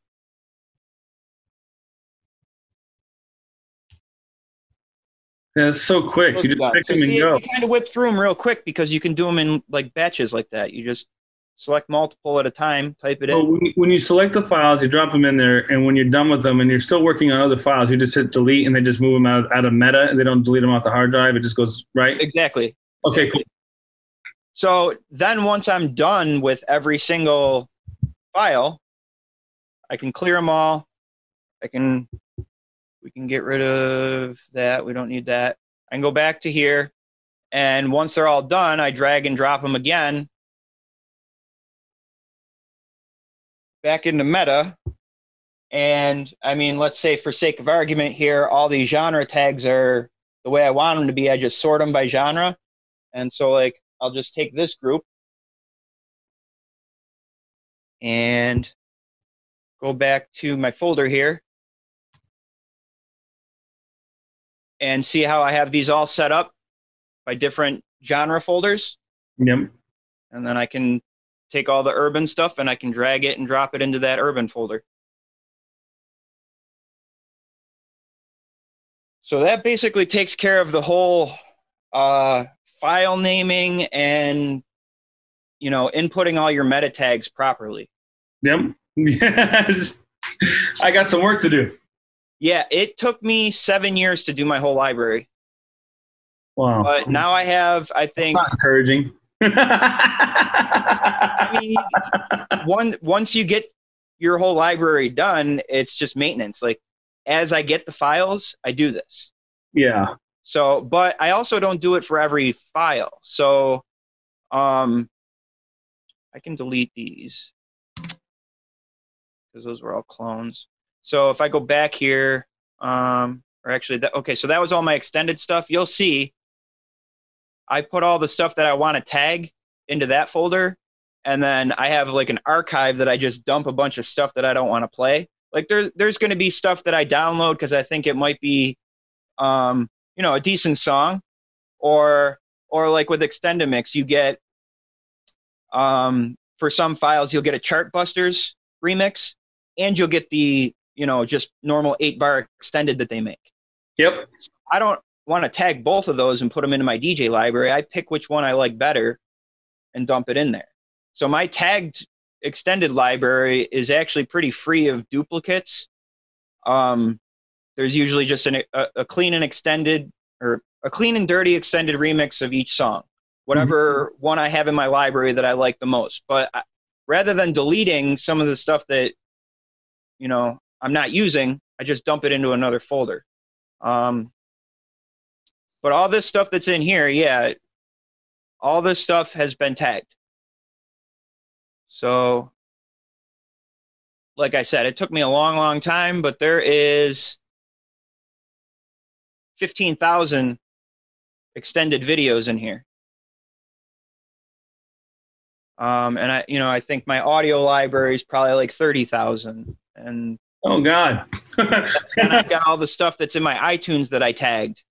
[SPEAKER 1] Yeah, it's so quick. You just pick them and go.
[SPEAKER 2] You kind of whip through them real quick because you can do them in like batches like that. You just select multiple at a time, type it in.
[SPEAKER 1] When you select the files, you drop them in there, and when you're done with them and you're still working on other files, you just hit delete and they just move them out of Meta, and they don't delete them off the hard drive. It just goes right?
[SPEAKER 2] Exactly.
[SPEAKER 1] Okay, cool.
[SPEAKER 2] So then once I'm done with every single file, I can clear them all. We can get rid of that. We don't need that. I can go back to here. And once they're all done, I drag and drop them again back into Meta. And I mean, let's say for sake of argument here, all these genre tags are the way I want them to be. I just sort them by genre. And so like, I'll just take this group and go back to my folder here and see how I have these all set up by different genre folders.
[SPEAKER 1] Yep.
[SPEAKER 2] And then I can take all the urban stuff and I can drag it and drop it into that urban folder. So that basically takes care of the whole file naming and, you know, inputting all your meta tags properly.
[SPEAKER 1] Yep. Yes. I got some work to do.
[SPEAKER 2] Yeah, it took me 7 years to do my whole library.
[SPEAKER 1] Wow.
[SPEAKER 2] But now I have, I think...
[SPEAKER 1] That's not encouraging.
[SPEAKER 2] I mean, once you get your whole library done, it's just maintenance. Like, as I get the files, I do this.
[SPEAKER 1] Yeah.
[SPEAKER 2] So, but I also don't do it for every file. So, I can delete these because those were all clones. So if I go back here, or actually, okay, so that was all my extended stuff. You'll see I put all the stuff that I want to tag into that folder, and then I have like an archive that I just dump a bunch of stuff that I don't want to play. Like there's going to be stuff that I download because I think it might be, you know, a decent song, or like with Extended Mix, you get, for some files, you'll get a Chartbusters remix, and you'll get the, you know, just normal 8-bar extended that they make.
[SPEAKER 1] Yep.
[SPEAKER 2] I don't want to tag both of those and put them into my DJ library. I pick which one I like better and dump it in there. So my tagged extended library is actually pretty free of duplicates. There's usually just a clean and extended, or a clean and dirty extended remix of each song, whatever one I have in my library that I like the most. But rather than deleting some of the stuff that, you know, I'm not using, I just dump it into another folder. But all this stuff that's in here, yeah, all this stuff has been tagged. So, like I said, it took me a long, long time, but there is 15,000 extended videos in here. And I think my audio library is probably like 30,000. And
[SPEAKER 1] oh God.
[SPEAKER 2] and I've got all the stuff that's in my iTunes that I tagged.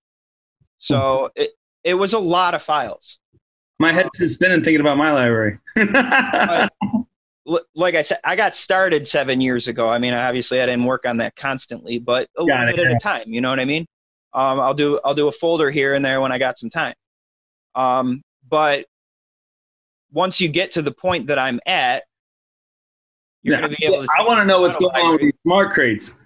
[SPEAKER 2] So it was a lot of files.
[SPEAKER 1] My head is spinning thinking about my library.
[SPEAKER 2] Like I said, I got started 7 years ago. I mean, obviously I didn't work on that constantly, but a little bit at a time. You know what I mean? I'll do a folder here and there when I got some time. But once you get to the point that I'm at, you're going to be able to.
[SPEAKER 1] I want to know what's going on with these smart crates.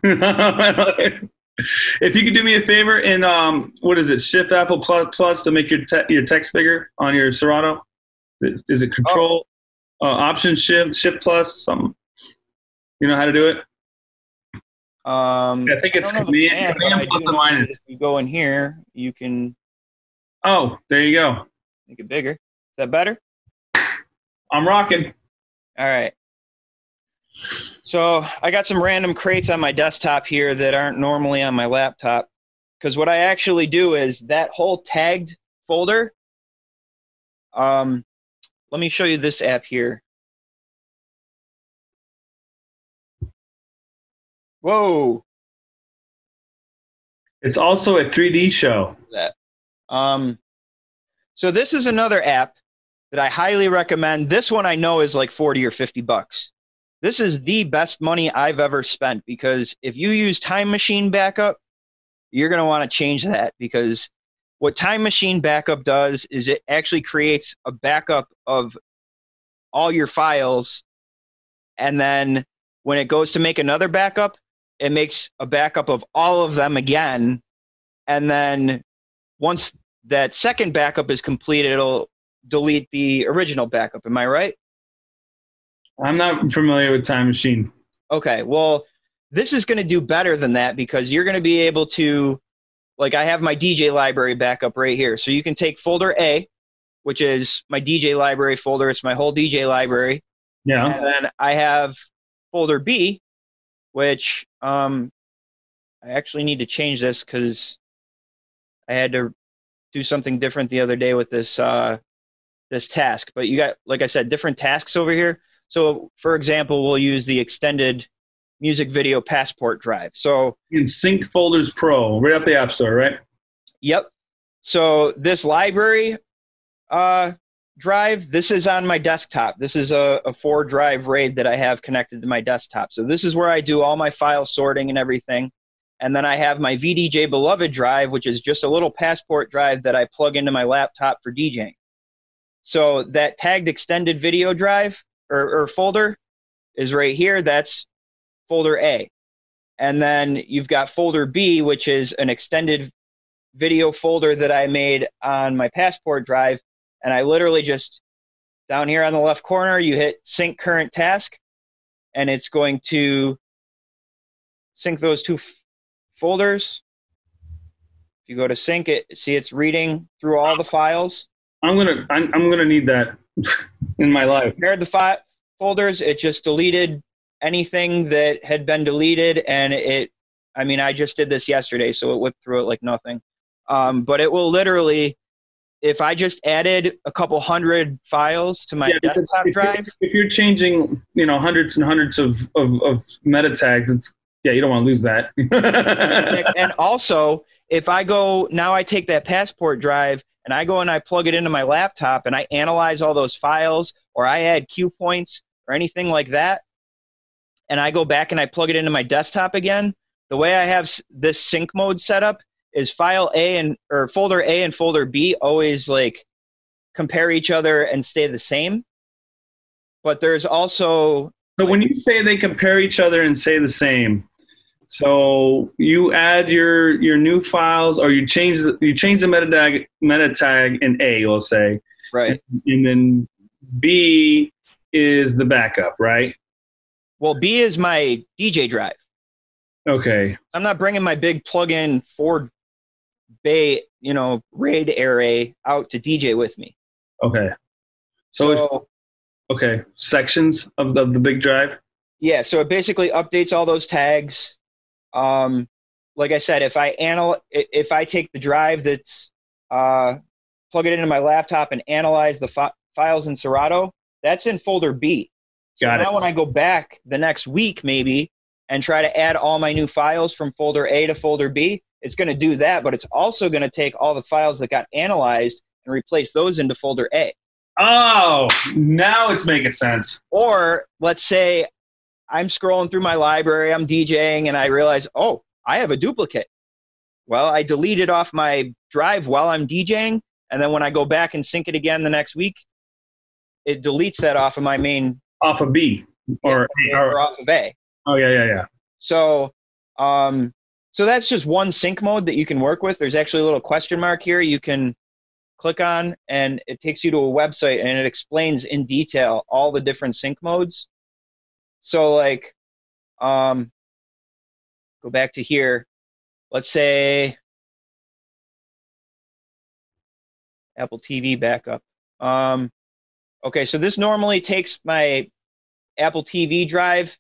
[SPEAKER 1] If you could do me a favor and what is it, Shift Apple plus to make your text bigger on your Serato? Is it Control Option Shift plus something? You know how to do it? I think it's Command plus and minus.
[SPEAKER 2] If you go in here, you can.
[SPEAKER 1] Oh, there you go.
[SPEAKER 2] Make it bigger. Is that better?
[SPEAKER 1] I'm rocking.
[SPEAKER 2] All right. So I got some random crates on my desktop here that aren't normally on my laptop, because what I actually do is that whole tagged folder. Let me show you this app here. Whoa.
[SPEAKER 1] It's also a 3D show.
[SPEAKER 2] So this is another app that I highly recommend. This one I know is like 40 or 50 bucks. This is the best money I've ever spent, because if you use Time Machine Backup, you're going to want to change that, because what Time Machine Backup does is it actually creates a backup of all your files, and then when it goes to make another backup, it makes a backup of all of them again, and then once that second backup is complete, it'll delete the original backup. Am I right?
[SPEAKER 1] I'm not familiar with Time Machine.
[SPEAKER 2] Okay, well, this is going to do better than that because you're going to be able to, like, I have my DJ library backup right here. So you can take folder A, which is my DJ library folder. It's my whole DJ library.
[SPEAKER 1] Yeah.
[SPEAKER 2] And then I have folder B, which I actually need to change this because I had to do something different the other day with this this task. But you got, like I said, different tasks over here. So, for example, we'll use the extended music video passport drive. So
[SPEAKER 1] In Sync Folders Pro, right off the App Store, right?
[SPEAKER 2] Yep. So this library drive, this is on my desktop. This is a 4-drive RAID that I have connected to my desktop. So this is where I do all my file sorting and everything. And then I have my VDJ Beloved drive, which is just a little passport drive that I plug into my laptop for DJing. So that tagged extended video drive or folder is right here. That's folder A. And then you've got folder B, which is an extended video folder that I made on my passport drive. And I literally just, down here on the left corner, you hit sync current task, and it's going to sync those two folders. If you go to sync it, see it's reading through all the files. I'm
[SPEAKER 1] gonna need that in my life.
[SPEAKER 2] Compared the folders, it just deleted anything that had been deleted, and I just did this yesterday, so it whipped through it like nothing. But it will literally, if I just added a couple hundred files to my desktop drive.
[SPEAKER 1] If you're changing, hundreds and hundreds of meta tags, you don't want to lose that.
[SPEAKER 2] And also, if I go, now I take that passport drive and I go and I plug it into my laptop and I analyze all those files, or I add cue points or anything like that, and I go back and I plug it into my desktop again, the way I have this sync mode set up is folder A and folder B always like compare each other and stay the same. But there's also,
[SPEAKER 1] so when you say they compare each other and stay the same, so you add your new files, or you change the meta tag in A, we'll say,
[SPEAKER 2] right,
[SPEAKER 1] and then B is the backup, right?
[SPEAKER 2] Well, B is my DJ drive.
[SPEAKER 1] Okay.
[SPEAKER 2] I'm not bringing my big plug-in 4-bay, RAID array out to DJ with me.
[SPEAKER 1] Okay. So okay, sections of the big drive.
[SPEAKER 2] Yeah, so it basically updates all those tags. Like I said, if I take the drive that's plug it into my laptop and analyze the files in Serato, that's in folder B. So now when I go back the next week maybe and try to add all my new files from folder A to folder B, it's going to do that, but it's also going to take all the files that got analyzed and replace those into folder A.
[SPEAKER 1] Oh, now it's making sense.
[SPEAKER 2] Or let's say I'm scrolling through my library, I'm DJing, and I realize, oh, I have a duplicate. Well, I delete it off my drive while I'm DJing, and then when I go back and sync it again the next week, it deletes that off of my main.
[SPEAKER 1] Off of B or
[SPEAKER 2] off of A.
[SPEAKER 1] Oh, yeah.
[SPEAKER 2] So that's just one sync mode that you can work with. There's actually a little question mark here you can click on, and it takes you to a website, and it explains in detail all the different sync modes. So like, go back to here. Let's say Apple TV backup. Okay, so this normally takes my Apple TV drive,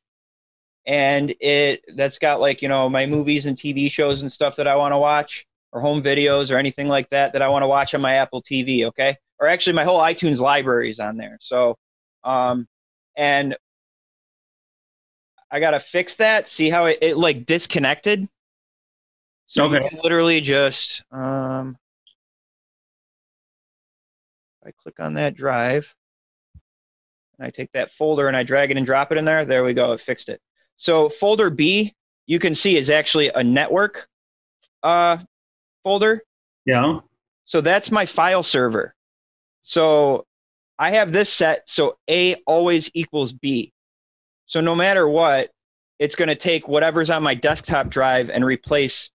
[SPEAKER 2] and that's got like, my movies and TV shows and stuff that I want to watch, or home videos or anything like that I want to watch on my Apple TV, okay? Or actually my whole iTunes library is on there. So, and I got to fix that, see how it like disconnected. So okay. You can literally just, I click on that drive, and I take that folder and I drag it and drop it in there. There we go. It fixed it. So folder B, you can see, is actually a network folder.
[SPEAKER 1] Yeah.
[SPEAKER 2] So that's my file server. So I have this set so A always equals B. So no matter what, it's going to take whatever's on my desktop drive and replace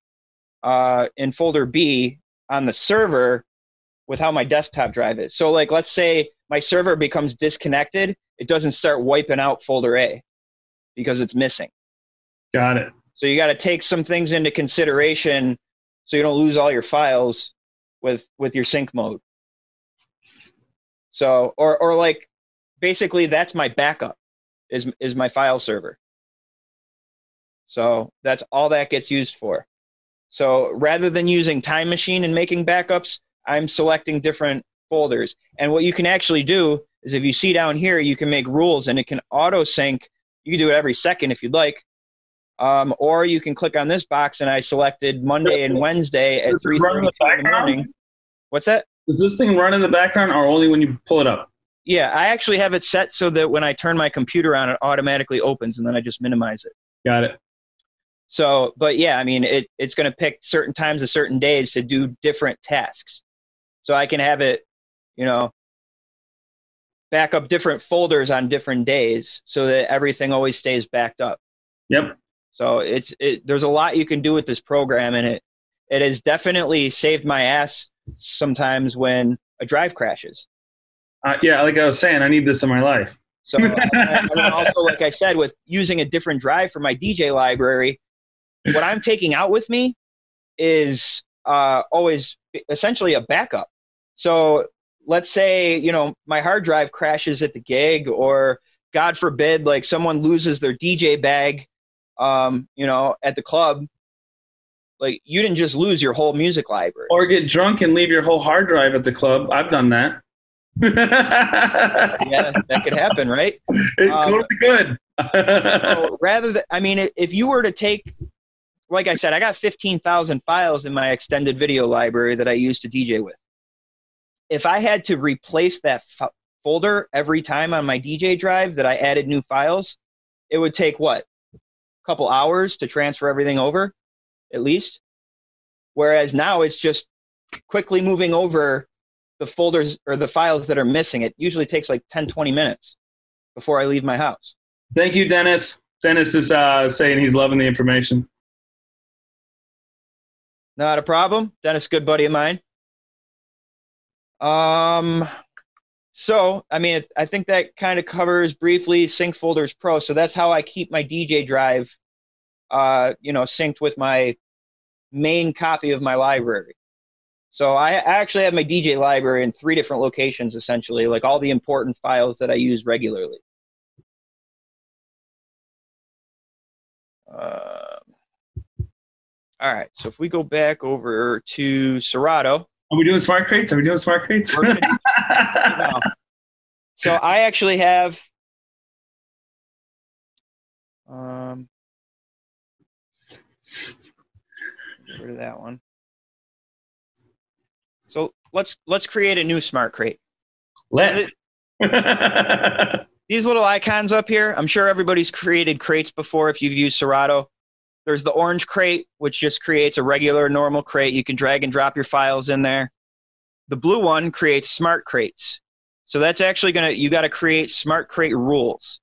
[SPEAKER 2] in folder B on the server with how my desktop drive is. So like, let's say my server becomes disconnected, it doesn't start wiping out folder A because it's missing.
[SPEAKER 1] Got it.
[SPEAKER 2] So you got to take some things into consideration so you don't lose all your files with your sync mode. So, or like, basically that's my backup is my file server. So that's all that gets used for. So rather than using Time Machine and making backups, I'm selecting different folders. And what you can actually do is if you see down here, you can make rules and it can auto sync. You can do it every second if you'd like. Or you can click on this box, and I selected Monday and Wednesday at 3:32 in the morning. What's that?
[SPEAKER 1] Does this thing run in the background or only when you pull it up?
[SPEAKER 2] Yeah, I actually have it set so that when I turn my computer on, it automatically opens, and then I just minimize it.
[SPEAKER 1] Got it.
[SPEAKER 2] So, but yeah, I mean, it's going to pick certain times of certain days to do different tasks. So I can have it, you know, back up different folders on different days so that everything always stays backed up.
[SPEAKER 1] Yep.
[SPEAKER 2] So there's a lot you can do with this program, and it has definitely saved my ass sometimes when a drive crashes.
[SPEAKER 1] Yeah, like I was saying, I need this in my life.
[SPEAKER 2] So and also, like I said, with using a different drive for my DJ library, what I'm taking out with me is always essentially a backup. So let's say, you know, my hard drive crashes at the gig, or God forbid, like someone loses their DJ bag, you know, at the club. Like, you didn't just lose your whole music library.
[SPEAKER 1] Or get drunk and leave your whole hard drive at the club. I've done that.
[SPEAKER 2] Yeah, that could happen, right?
[SPEAKER 1] It totally could.
[SPEAKER 2] So rather than, I mean, if you were to take, like I said, I got 15,000 files in my extended video library that I use to DJ with. If I had to replace that folder every time on my DJ drive that I added new files, it would take what? A couple hours to transfer everything over, at least. Whereas now it's just quickly moving over the folders or the files that are missing. It usually takes like 10, 20 minutes before I leave my house.
[SPEAKER 1] Thank you, Dennis. Dennis is saying he's loving the information.
[SPEAKER 2] Not a problem. Dennis, good buddy of mine. So, I mean, I think that kind of covers briefly Sync Folders Pro. So that's how I keep my DJ drive, you know, synced with my main copy of my library. So I actually have my DJ library in 3 different locations, essentially, like all the important files that I use regularly. All right, so if we go back over to Serato.
[SPEAKER 1] Are we doing smart crates? Are we doing smart crates?
[SPEAKER 2] No. So I actually have get rid of that one. So let's create a new smart crate.
[SPEAKER 1] Let's.
[SPEAKER 2] These little icons up here, I'm sure everybody's created crates before if you've used Serato. There's the orange crate, which just creates a regular normal crate. You can drag and drop your files in there. The blue one creates smart crates. So that's actually you got to create smart crate rules.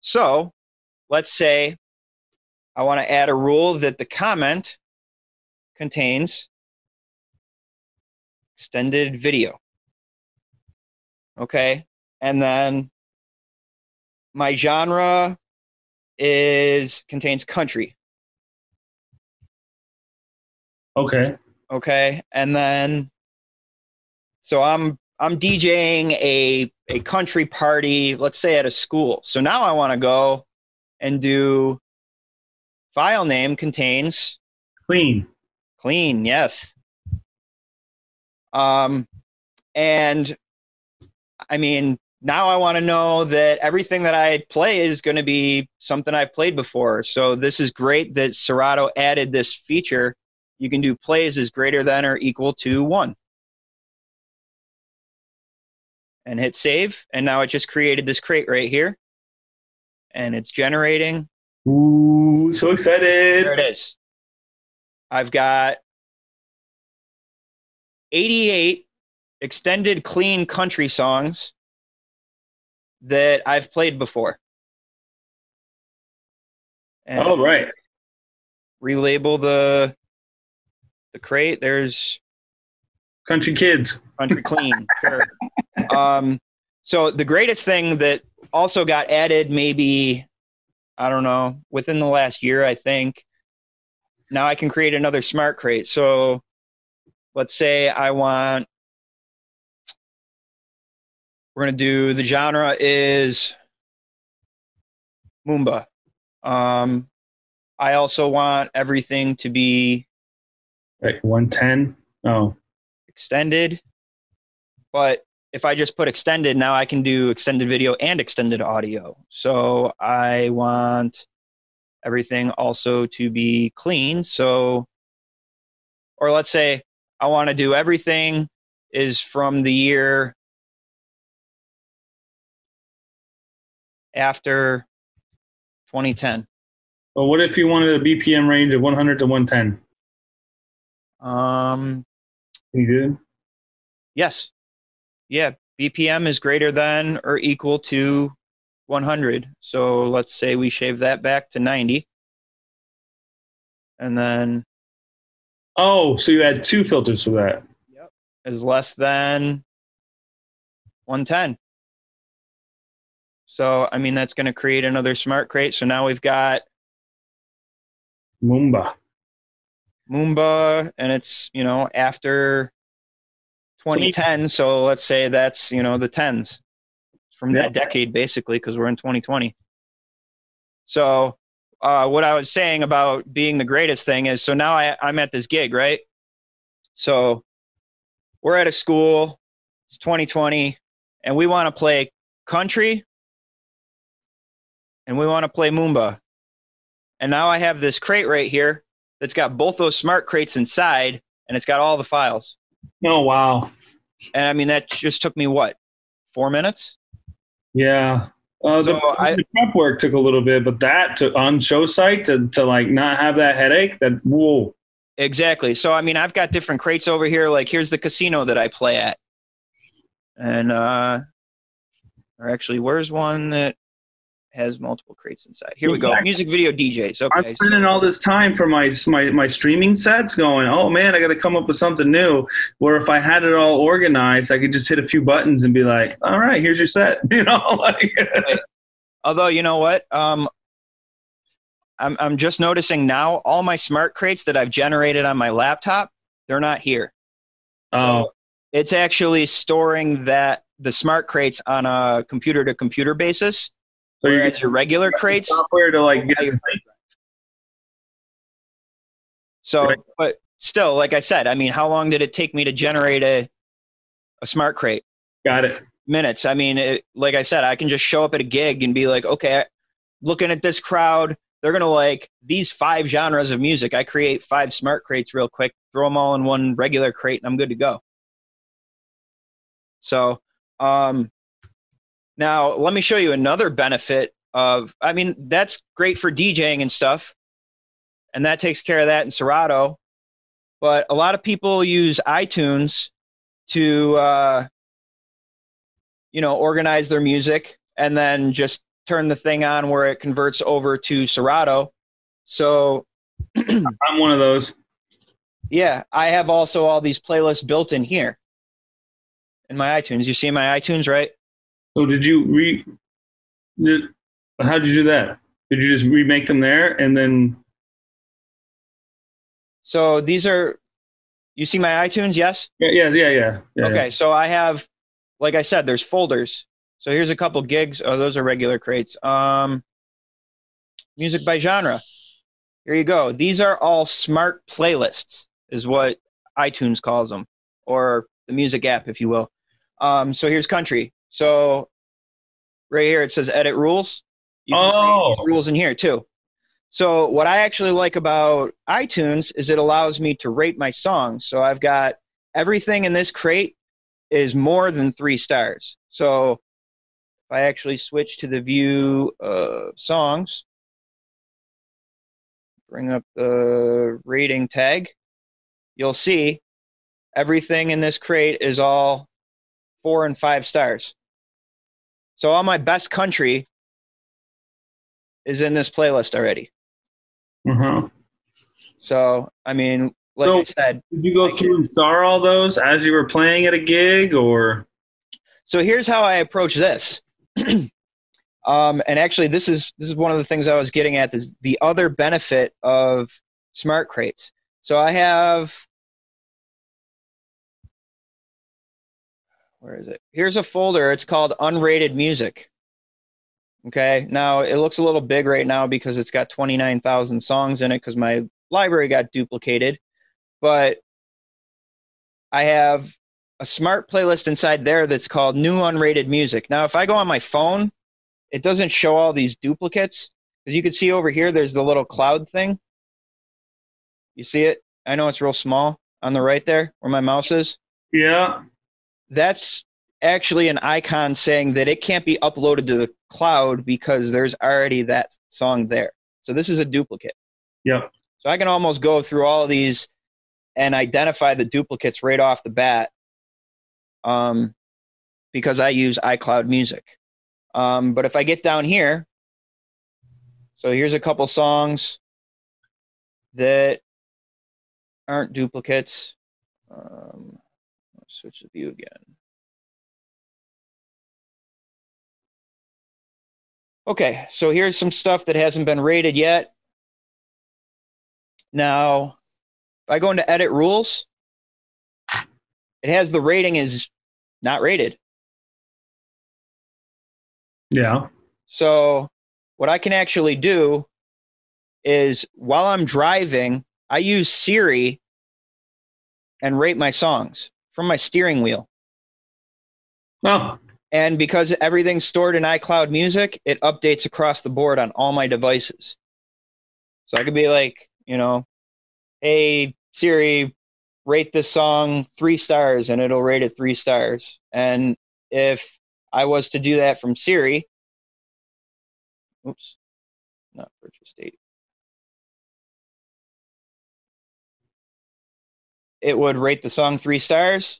[SPEAKER 2] So let's say I want to add a rule that the comment contains extended video. Okay. And then my genre contains country.
[SPEAKER 1] Okay.
[SPEAKER 2] Okay. And then, so I'm DJing a country party, let's say at a school. So now I want to go and do file name contains
[SPEAKER 1] clean.
[SPEAKER 2] Clean, yes. And I mean, now I want to know that everything that I play is going to be something I've played before. So this is great that Serato added this feature. You can do plays is greater than or equal to 1. And hit save. And now it just created this crate right here. And it's generating.
[SPEAKER 1] Ooh, so excited.
[SPEAKER 2] There it is. I've got 88 extended clean country songs that I've played before. And
[SPEAKER 1] oh, right.
[SPEAKER 2] Relabel the crate. There's
[SPEAKER 1] Country kids.
[SPEAKER 2] Country clean. Sure. So the greatest thing that also got added, maybe, I don't know, within the last year, I think, now I can create another smart crate. So let's say we're going to do, the genre is Moomba. I also want everything to be
[SPEAKER 1] Like 110. Oh,
[SPEAKER 2] extended. But if I just put extended, now I can do extended video and extended audio. So I want everything also to be clean. So, or let's say I want to do everything is from the year after 2010.
[SPEAKER 1] well, what if you wanted a BPM range of 100 to 110? You good?
[SPEAKER 2] Yes. Yeah. BPM is greater than or equal to 100. So let's say we shave that back to 90. And then.
[SPEAKER 1] Oh, so you had two filters for that.
[SPEAKER 2] Yep. Is less than 110. So, I mean, that's going to create another smart crate. So now we've got
[SPEAKER 1] Moomba,
[SPEAKER 2] and it's, after 2010. So let's say that's, the tens from that decade, basically, because we're in 2020. So what I was saying about being the greatest thing is, so now I'm at this gig, right? So we're at a school, it's 2020, and we want to play country and we want to play Moomba. And now I have this crate right here that's got both those smart crates inside, and it's got all the files.
[SPEAKER 1] Oh, wow.
[SPEAKER 2] And I mean, that just took me, 4 minutes?
[SPEAKER 1] Yeah. The prep work took a little bit, but that on show site to like not have that headache, whoa.
[SPEAKER 2] Exactly. So, I mean, I've got different crates over here. Like, here's the casino that I play at. And, or actually, where's one that has multiple crates inside? Here we go. Music video DJs. Okay.
[SPEAKER 1] I'm spending all this time for my streaming sets going, oh man, I got to come up with something new. Where if I had it all organized, I could just hit a few buttons and be like, all right, here's your set.
[SPEAKER 2] Although, you know what? I'm just noticing now all my smart crates that I've generated on my laptop, they're not here.
[SPEAKER 1] Oh.
[SPEAKER 2] So it's actually storing the smart crates on a computer to computer basis. So whereas your regular crates
[SPEAKER 1] software to like get it.
[SPEAKER 2] So, right. But still, like I said, I mean, how long did it take me to generate a smart crate?
[SPEAKER 1] Got it.
[SPEAKER 2] Minutes. I mean, like I said, I can just show up at a gig and be like, okay, looking at this crowd, they're going to like these 5 genres of music. I create 5 smart crates real quick, throw them all in one regular crate, and I'm good to go. So, now, let me show you another benefit of, I mean, that's great for DJing and stuff, and that takes care of that in Serato. But a lot of people use iTunes to, organize their music and then just turn the thing on where it converts over to Serato. So
[SPEAKER 1] I'm one of those.
[SPEAKER 2] Yeah, I have also all these playlists built in here in my iTunes. You see my iTunes, right?
[SPEAKER 1] So how'd you do that? Did you just remake them there and then?
[SPEAKER 2] So these are, you see my iTunes, yes?
[SPEAKER 1] Yeah.
[SPEAKER 2] Okay, so I have, like I said, there's folders. So here's a couple gigs. Oh, those are regular crates. Music by genre. Here you go. These are all smart playlists, is what iTunes calls them, or the music app, if you will. So here's country. So right here it says edit rules. You can create these rules in here too. So what I actually like about iTunes is it allows me to rate my songs. So I've got everything in this crate is more than 3 stars. So if I actually switch to the view of songs, bring up the rating tag, you'll see everything in this crate is all 4 and 5 stars. So all my best country is in this playlist already.
[SPEAKER 1] Mm-hmm.
[SPEAKER 2] So, I mean, like I said,
[SPEAKER 1] did you go through and star all those as you were playing at a gig, or?
[SPEAKER 2] So here's how I approach this. And actually, this is one of the things I was getting at. Is the other benefit of smart crates. So I have, where is it? Here's a folder. It's called Unrated Music. Okay. Now it looks a little big right now because it's got 29,000 songs in it because my library got duplicated. But I have a smart playlist inside there that's called New Unrated Music. Now, if I go on my phone, it doesn't show all these duplicates. As you can see over here, there's the little cloud thing. You see it? I know it's real small on the right there where my mouse is.
[SPEAKER 1] Yeah.
[SPEAKER 2] That's actually an icon saying that it can't be uploaded to the cloud because there's already that song there. So this is a duplicate.
[SPEAKER 1] Yep.
[SPEAKER 2] So I can almost go through all of these and identify the duplicates right off the bat because I use iCloud Music. But if I get down here, so here's a couple songs that aren't duplicates. Let's switch the view again. Okay, so here's some stuff that hasn't been rated yet. Now, if I go into edit rules, it has the rating is not rated.
[SPEAKER 1] Yeah.
[SPEAKER 2] So what I can actually do is while I'm driving, I use Siri and rate my songs from my steering wheel.
[SPEAKER 1] Oh.
[SPEAKER 2] And because everything's stored in iCloud Music, it updates across the board on all my devices. So I could be like, you know, hey, Siri, rate this song 3 stars, and it'll rate it 3 stars. And if I was to do that from Siri, oops, not purchase date. It would rate the song 3 stars.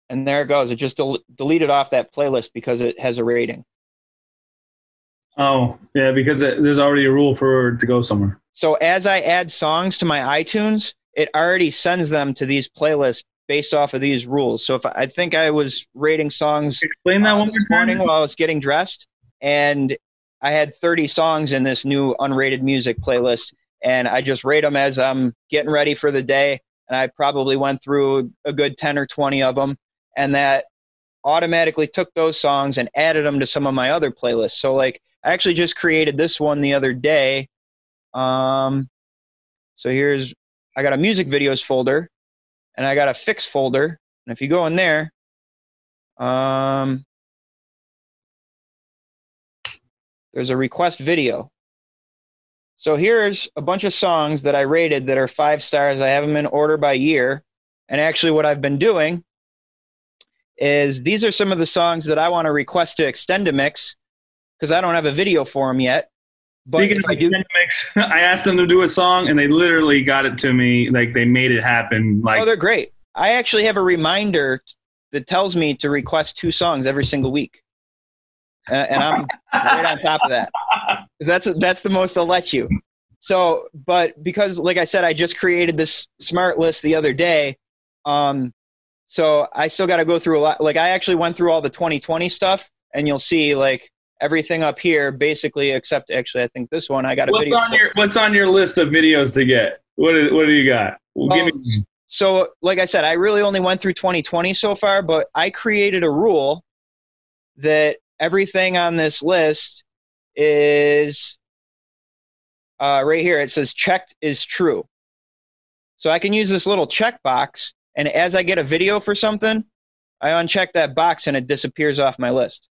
[SPEAKER 2] And there it goes. It just deleted off that playlist because it has a rating.
[SPEAKER 1] Oh, yeah, because there's already a rule for it to go somewhere.
[SPEAKER 2] So as I add songs to my iTunes, it already sends them to these playlists based off of these rules. So if I think I was rating songs
[SPEAKER 1] Explain that one
[SPEAKER 2] this morning while I was getting dressed, and I had 30 songs in this new unrated music playlist, and I just rate them as I'm getting ready for the day, and I probably went through a good 10 or 20 of them, and that automatically took those songs and added them to some of my other playlists. So like I actually just created this one the other day. So here's, I got a music videos folder and I got a fix folder. And if you go in there, there's a request video. So here's a bunch of songs that I rated that are 5 stars. I have them in order by year. And actually what I've been doing is these are some of the songs that I want to request to extend a mix because I don't have a video for them yet. But
[SPEAKER 1] Speaking of extend mix, I asked them to do a song and they literally got it to me. Like they made it happen. Like,
[SPEAKER 2] oh, they're great. I actually have a reminder that tells me to request 2 songs every single week. And I'm right on top of that. Because that's the most they'll let you. So, but because, like I said, I just created this smart list the other day, so I still got to go through a lot. Like I actually went through all the 2020 stuff, and you'll see like everything up here, basically, except actually I think this one I got a video.
[SPEAKER 1] What's on your list of videos to get? What do you got? Well, give me.
[SPEAKER 2] So, like I said, I really only went through 2020 so far, but I created a rule that everything on this list is right here. It says checked is true. So I can use this little checkbox, and as I get a video for something, I uncheck that box and it disappears off my list.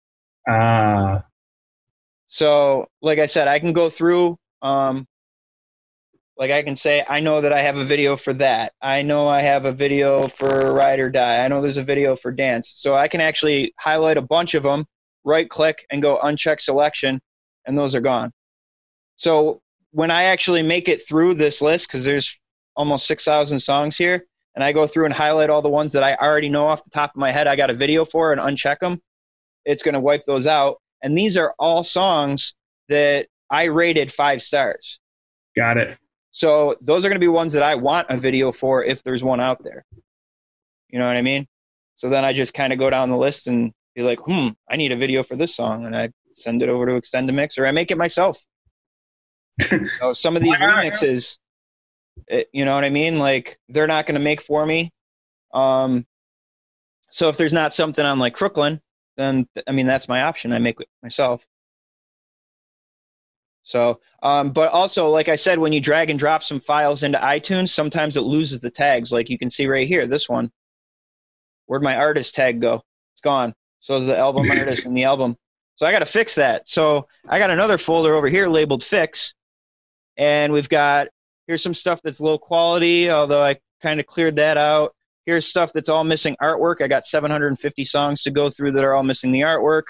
[SPEAKER 2] So, like I said, I can go through, like I can say, I know that I have a video for that. I know I have a video for Ride or Die. I know there's a video for Dance. So I can actually highlight a bunch of them, right click and go uncheck selection, and those are gone. So when I actually make it through this list, because there's almost 6,000 songs here, and I go through and highlight all the ones that I already know off the top of my head I got a video for and uncheck them, it's going to wipe those out. And these are all songs that I rated 5 stars.
[SPEAKER 1] Got it.
[SPEAKER 2] So those are going to be ones that I want a video for if there's one out there. You know what I mean? So then I just kind of go down the list and be like, I need a video for this song. And I send it over to Extend a Mix, or I make it myself. So some of these remixes, you know what I mean? Like, they're not going to make for me. So if there's not something on like Crooklyn, then, I mean, that's my option. I make it myself. So, but also, like I said, when you drag and drop some files into iTunes, sometimes it loses the tags. Like you can see right here, this one. Where'd my artist tag go? It's gone. So is the album artist and the album. So I got to fix that. So I got another folder over here labeled Fix. And we've got, here's some stuff that's low quality, although I kind of cleared that out. Here's stuff that's all missing artwork. I got 750 songs to go through that are all missing the artwork.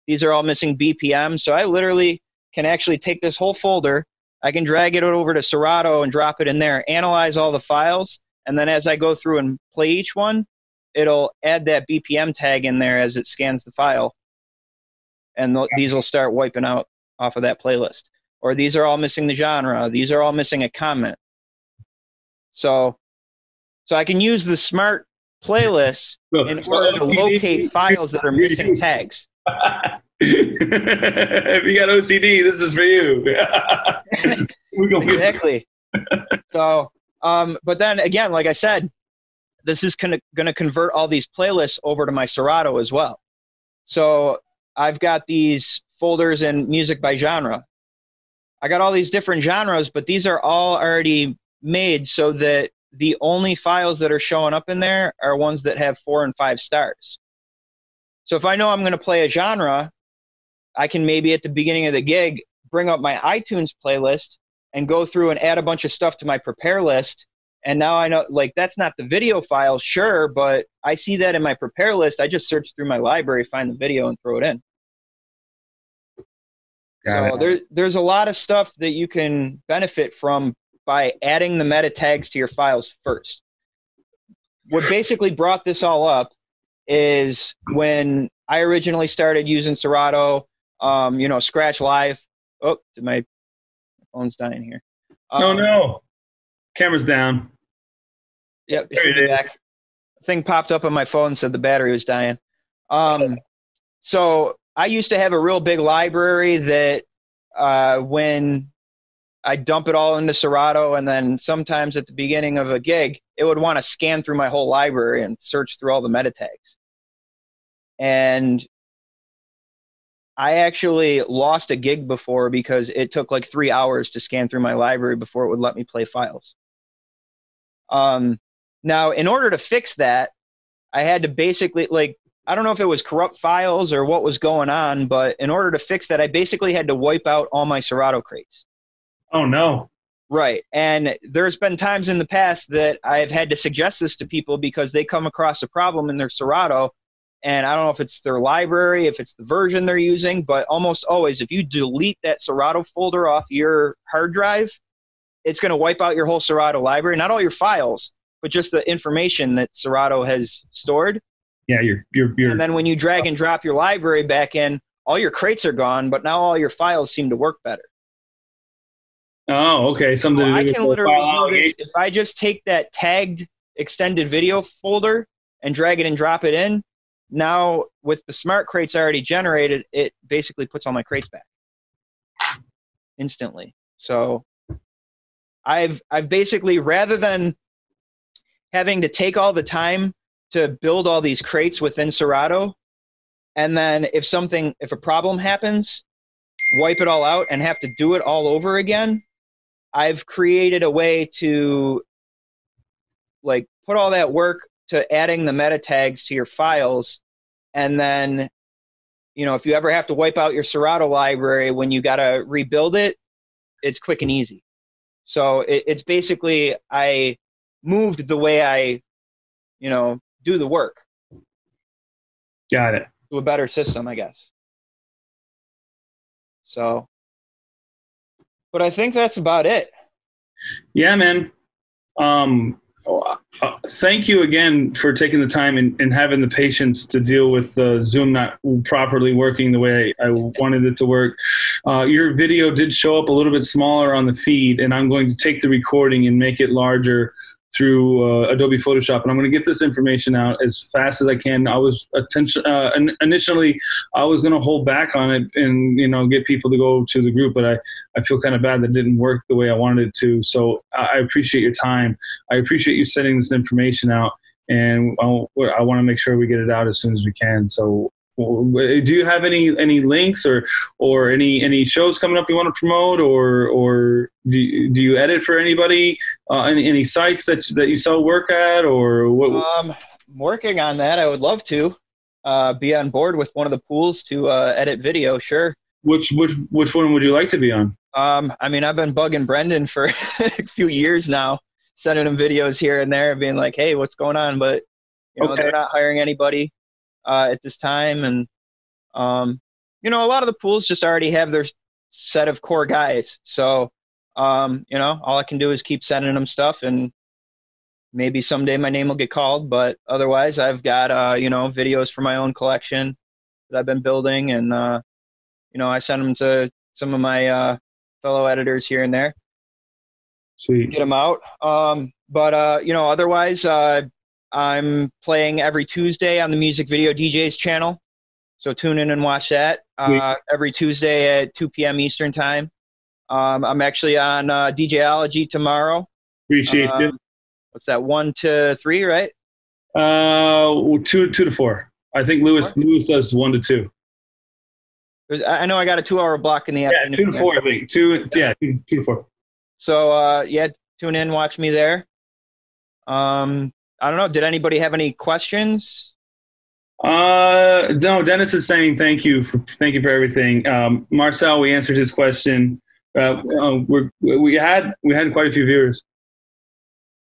[SPEAKER 2] These are all missing BPM. So I literally can actually take this whole folder. I can drag it over to Serato and drop it in there, analyze all the files. And then as I go through and play each one, it'll add that BPM tag in there as it scans the file. And these will start wiping out off of that playlist. Or these are all missing the genre. These are all missing a comment. So I can use the smart playlists in order to locate files that are missing tags.
[SPEAKER 1] If you got OCD, this is for you.
[SPEAKER 2] Exactly. So, but then again, like I said, this is going to convert all these playlists over to my Serato as well. So I've got these folders in music by genre. I got all these different genres, but these are all already made so that the only files that are showing up in there are ones that have 4 and 5 stars. So if I know I'm going to play a genre, I can maybe at the beginning of the gig bring up my iTunes playlist and go through and add a bunch of stuff to my prepare list. And now I know, like, that's not the video file, sure, but I see that in my prepare list. I just search through my library, find the video, and throw it in. So there's a lot of stuff that you can benefit from by adding the meta tags to your files first. What basically brought this all up is when I originally started using Serato, Scratch Live. Oh, my phone's dying here.
[SPEAKER 1] No. Camera's down.
[SPEAKER 2] Yep, it should be back. A thing popped up on my phone and said the battery was dying. So I used to have a real big library that when I dump it all into Serato, and then sometimes at the beginning of a gig, it would want to scan through my whole library and search through all the meta tags. And I actually lost a gig before because it took like 3 hours to scan through my library before it would let me play files. Now, in order to fix that, I had to basically, like, I don't know if it was corrupt files or what was going on, but in order to fix that, I basically had to wipe out all my Serato crates.
[SPEAKER 1] Oh, no.
[SPEAKER 2] Right. And there's been times in the past that I've had to suggest this to people because they come across a problem in their Serato, and I don't know if it's their library, if it's the version they're using, but almost always, if you delete that Serato folder off your hard drive, it's going to wipe out your whole Serato library, not all your files, but just the information that Serato has stored.
[SPEAKER 1] Yeah, you're.
[SPEAKER 2] And then when you drag and drop your library back in, all your crates are gone, but now all your files seem to work better.
[SPEAKER 1] Oh, okay. Something
[SPEAKER 2] so I can literally do this if I just take that tagged extended video folder and drag it and drop it in. Now, with the smart crates already generated, it basically puts all my crates back instantly. So I've basically, rather than having to take all the time to build all these crates within Serato, and then if a problem happens, wipe it all out and have to do it all over again, I've created a way to, like, put all that work to adding the meta tags to your files. And then, if you ever have to wipe out your Serato library when you got to rebuild it, it's quick and easy. So it's basically, I moved the way I, do the work.
[SPEAKER 1] Got it.
[SPEAKER 2] To a better system, I guess. So, but I think that's about it.
[SPEAKER 1] Yeah, man. Thank you again for taking the time and having the patience to deal with Zoom not properly working the way I wanted it to work. Your video did show up a little bit smaller on the feed, and I'm going to take the recording and make it larger through Adobe Photoshop, and I'm going to get this information out as fast as I can. I was initially I was going to hold back on it and get people to go to the group, but I feel kind of bad that it didn't work the way I wanted it to. So I appreciate your time. I appreciate you sending this information out, and I want to make sure we get it out as soon as we can. So do you have any links or any shows coming up you want to promote, or do you edit for anybody, any sites that you sell work at, or what?
[SPEAKER 2] I'm working on that. I would love to be on board with one of the pools to edit video. Sure.
[SPEAKER 1] Which one would you like to be on?
[SPEAKER 2] I mean, I've been bugging Brendan for a few years now, sending him videos here and there, being like, "Hey, what's going on?" But they're not hiring anybody at this time, and a lot of the pools just already have their set of core guys. So all I can do is keep sending them stuff, and maybe someday my name will get called. But otherwise, I've got videos for my own collection that I've been building, and I send them to some of my fellow editors here and there.
[SPEAKER 1] Sweet.
[SPEAKER 2] Get them out. Otherwise, I'm playing every Tuesday on the Music Video DJs channel. So tune in and watch that every Tuesday at 2 p.m. Eastern time. I'm actually on Dj-Ology tomorrow.
[SPEAKER 1] Appreciate it.
[SPEAKER 2] What's that, 1 to 3, right?
[SPEAKER 1] 2 to 4. I think Lewis does 1 to 2.
[SPEAKER 2] I know I got a 2-hour block in the afternoon.
[SPEAKER 1] 2 to 4, I think. 2 to 4.
[SPEAKER 2] So, tune in, watch me there. I don't know. Did anybody have any questions?
[SPEAKER 1] No, Dennis is saying thank you for everything. Marcel, we answered his question. We had quite a few viewers.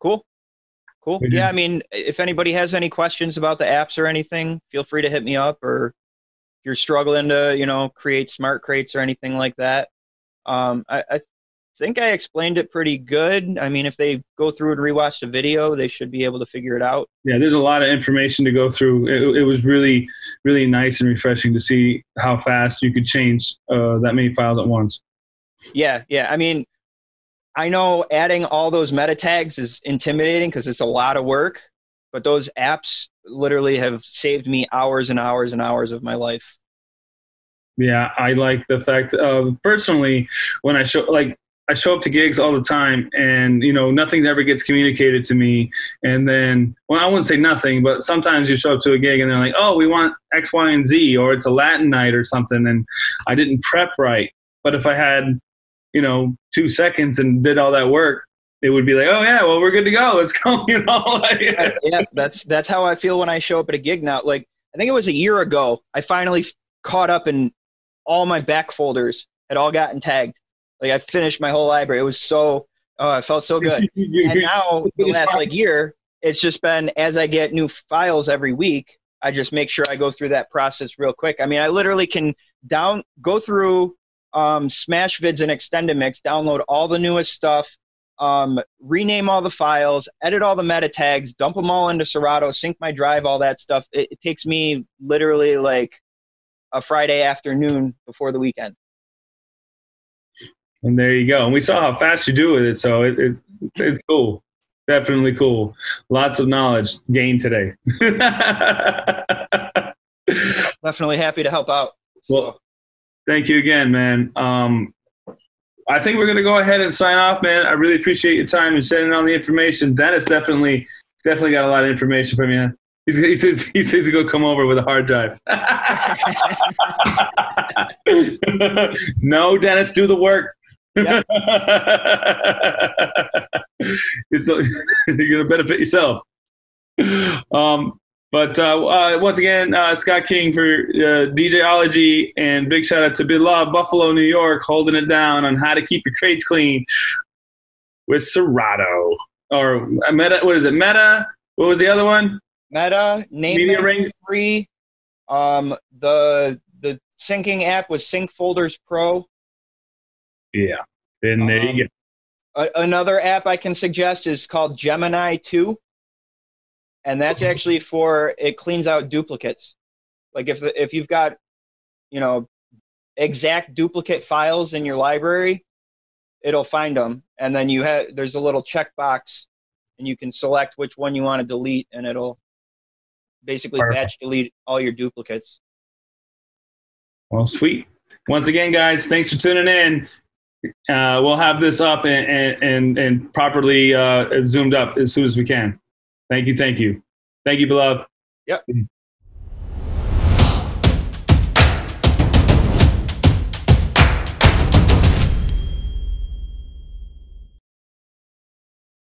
[SPEAKER 2] Cool. Yeah, I mean, if anybody has any questions about the apps or anything, feel free to hit me up. Or if you're struggling to, create smart crates or anything like that, I think I explained it pretty good. I mean, if they go through and rewatch the video, they should be able to figure it out.
[SPEAKER 1] Yeah, there's a lot of information to go through. It was really, really nice and refreshing to see how fast you could change that many files at once.
[SPEAKER 2] Yeah. I mean, I know adding all those meta tags is intimidating because it's a lot of work, but those apps literally have saved me hours and hours and hours of my life.
[SPEAKER 1] Yeah, I like the fact personally, when I show up to gigs all the time, and nothing ever gets communicated to me. And then, well, I wouldn't say nothing, but sometimes you show up to a gig and they're like, "Oh, we want X, Y, and Z," or it's a Latin night or something, and I didn't prep right. But if I had 2 seconds and did all that work, it would be like, "Oh yeah, well, we're good to go. Let's go."
[SPEAKER 2] Yeah, that's how I feel when I show up at a gig now. Like, I think it was a year ago, I finally caught up, and all my back folders had all gotten tagged. Like, I finished my whole library. It was I felt so good. And now the last year, it's just been, as I get new files every week, I just make sure I go through that process real quick. I mean, I literally can go through Smash Vids and Extendamix, download all the newest stuff, rename all the files, edit all the meta tags, dump them all into Serato, sync my drive, all that stuff. It takes me literally like a Friday afternoon before the weekend.
[SPEAKER 1] And there you go. And we saw how fast you do with it, so it's cool. Definitely cool. Lots of knowledge gained today.
[SPEAKER 2] Definitely happy to help out.
[SPEAKER 1] Well, thank you again, man. I think we're going to go ahead and sign off, man. I really appreciate your time and sending all the information. Dennis definitely got a lot of information from you. He says he's going to come over with a hard drive. No, Dennis, do the work. Yep. You're going to benefit yourself. But once again, Scott King for Dj-Ology, and big shout out to Bilal, Buffalo, New York, holding it down on how to keep your crates clean with Serato. Or Meta, what is it? Meta? What was the other one?
[SPEAKER 2] Meta, name ring free. The syncing app was Sync Folders Pro.
[SPEAKER 1] Yeah. And there you go.
[SPEAKER 2] Another app I can suggest is called Gemini 2. And that's actually it cleans out duplicates. Like if you've got, exact duplicate files in your library, it'll find them. And then there's a little checkbox and you can select which one you want to delete, and it'll basically batch delete all your duplicates.
[SPEAKER 1] Well, sweet. Once again, guys, thanks for tuning in. We'll have this up and properly zoomed up as soon as we can. Thank you. Thank you, beloved.
[SPEAKER 2] Yep.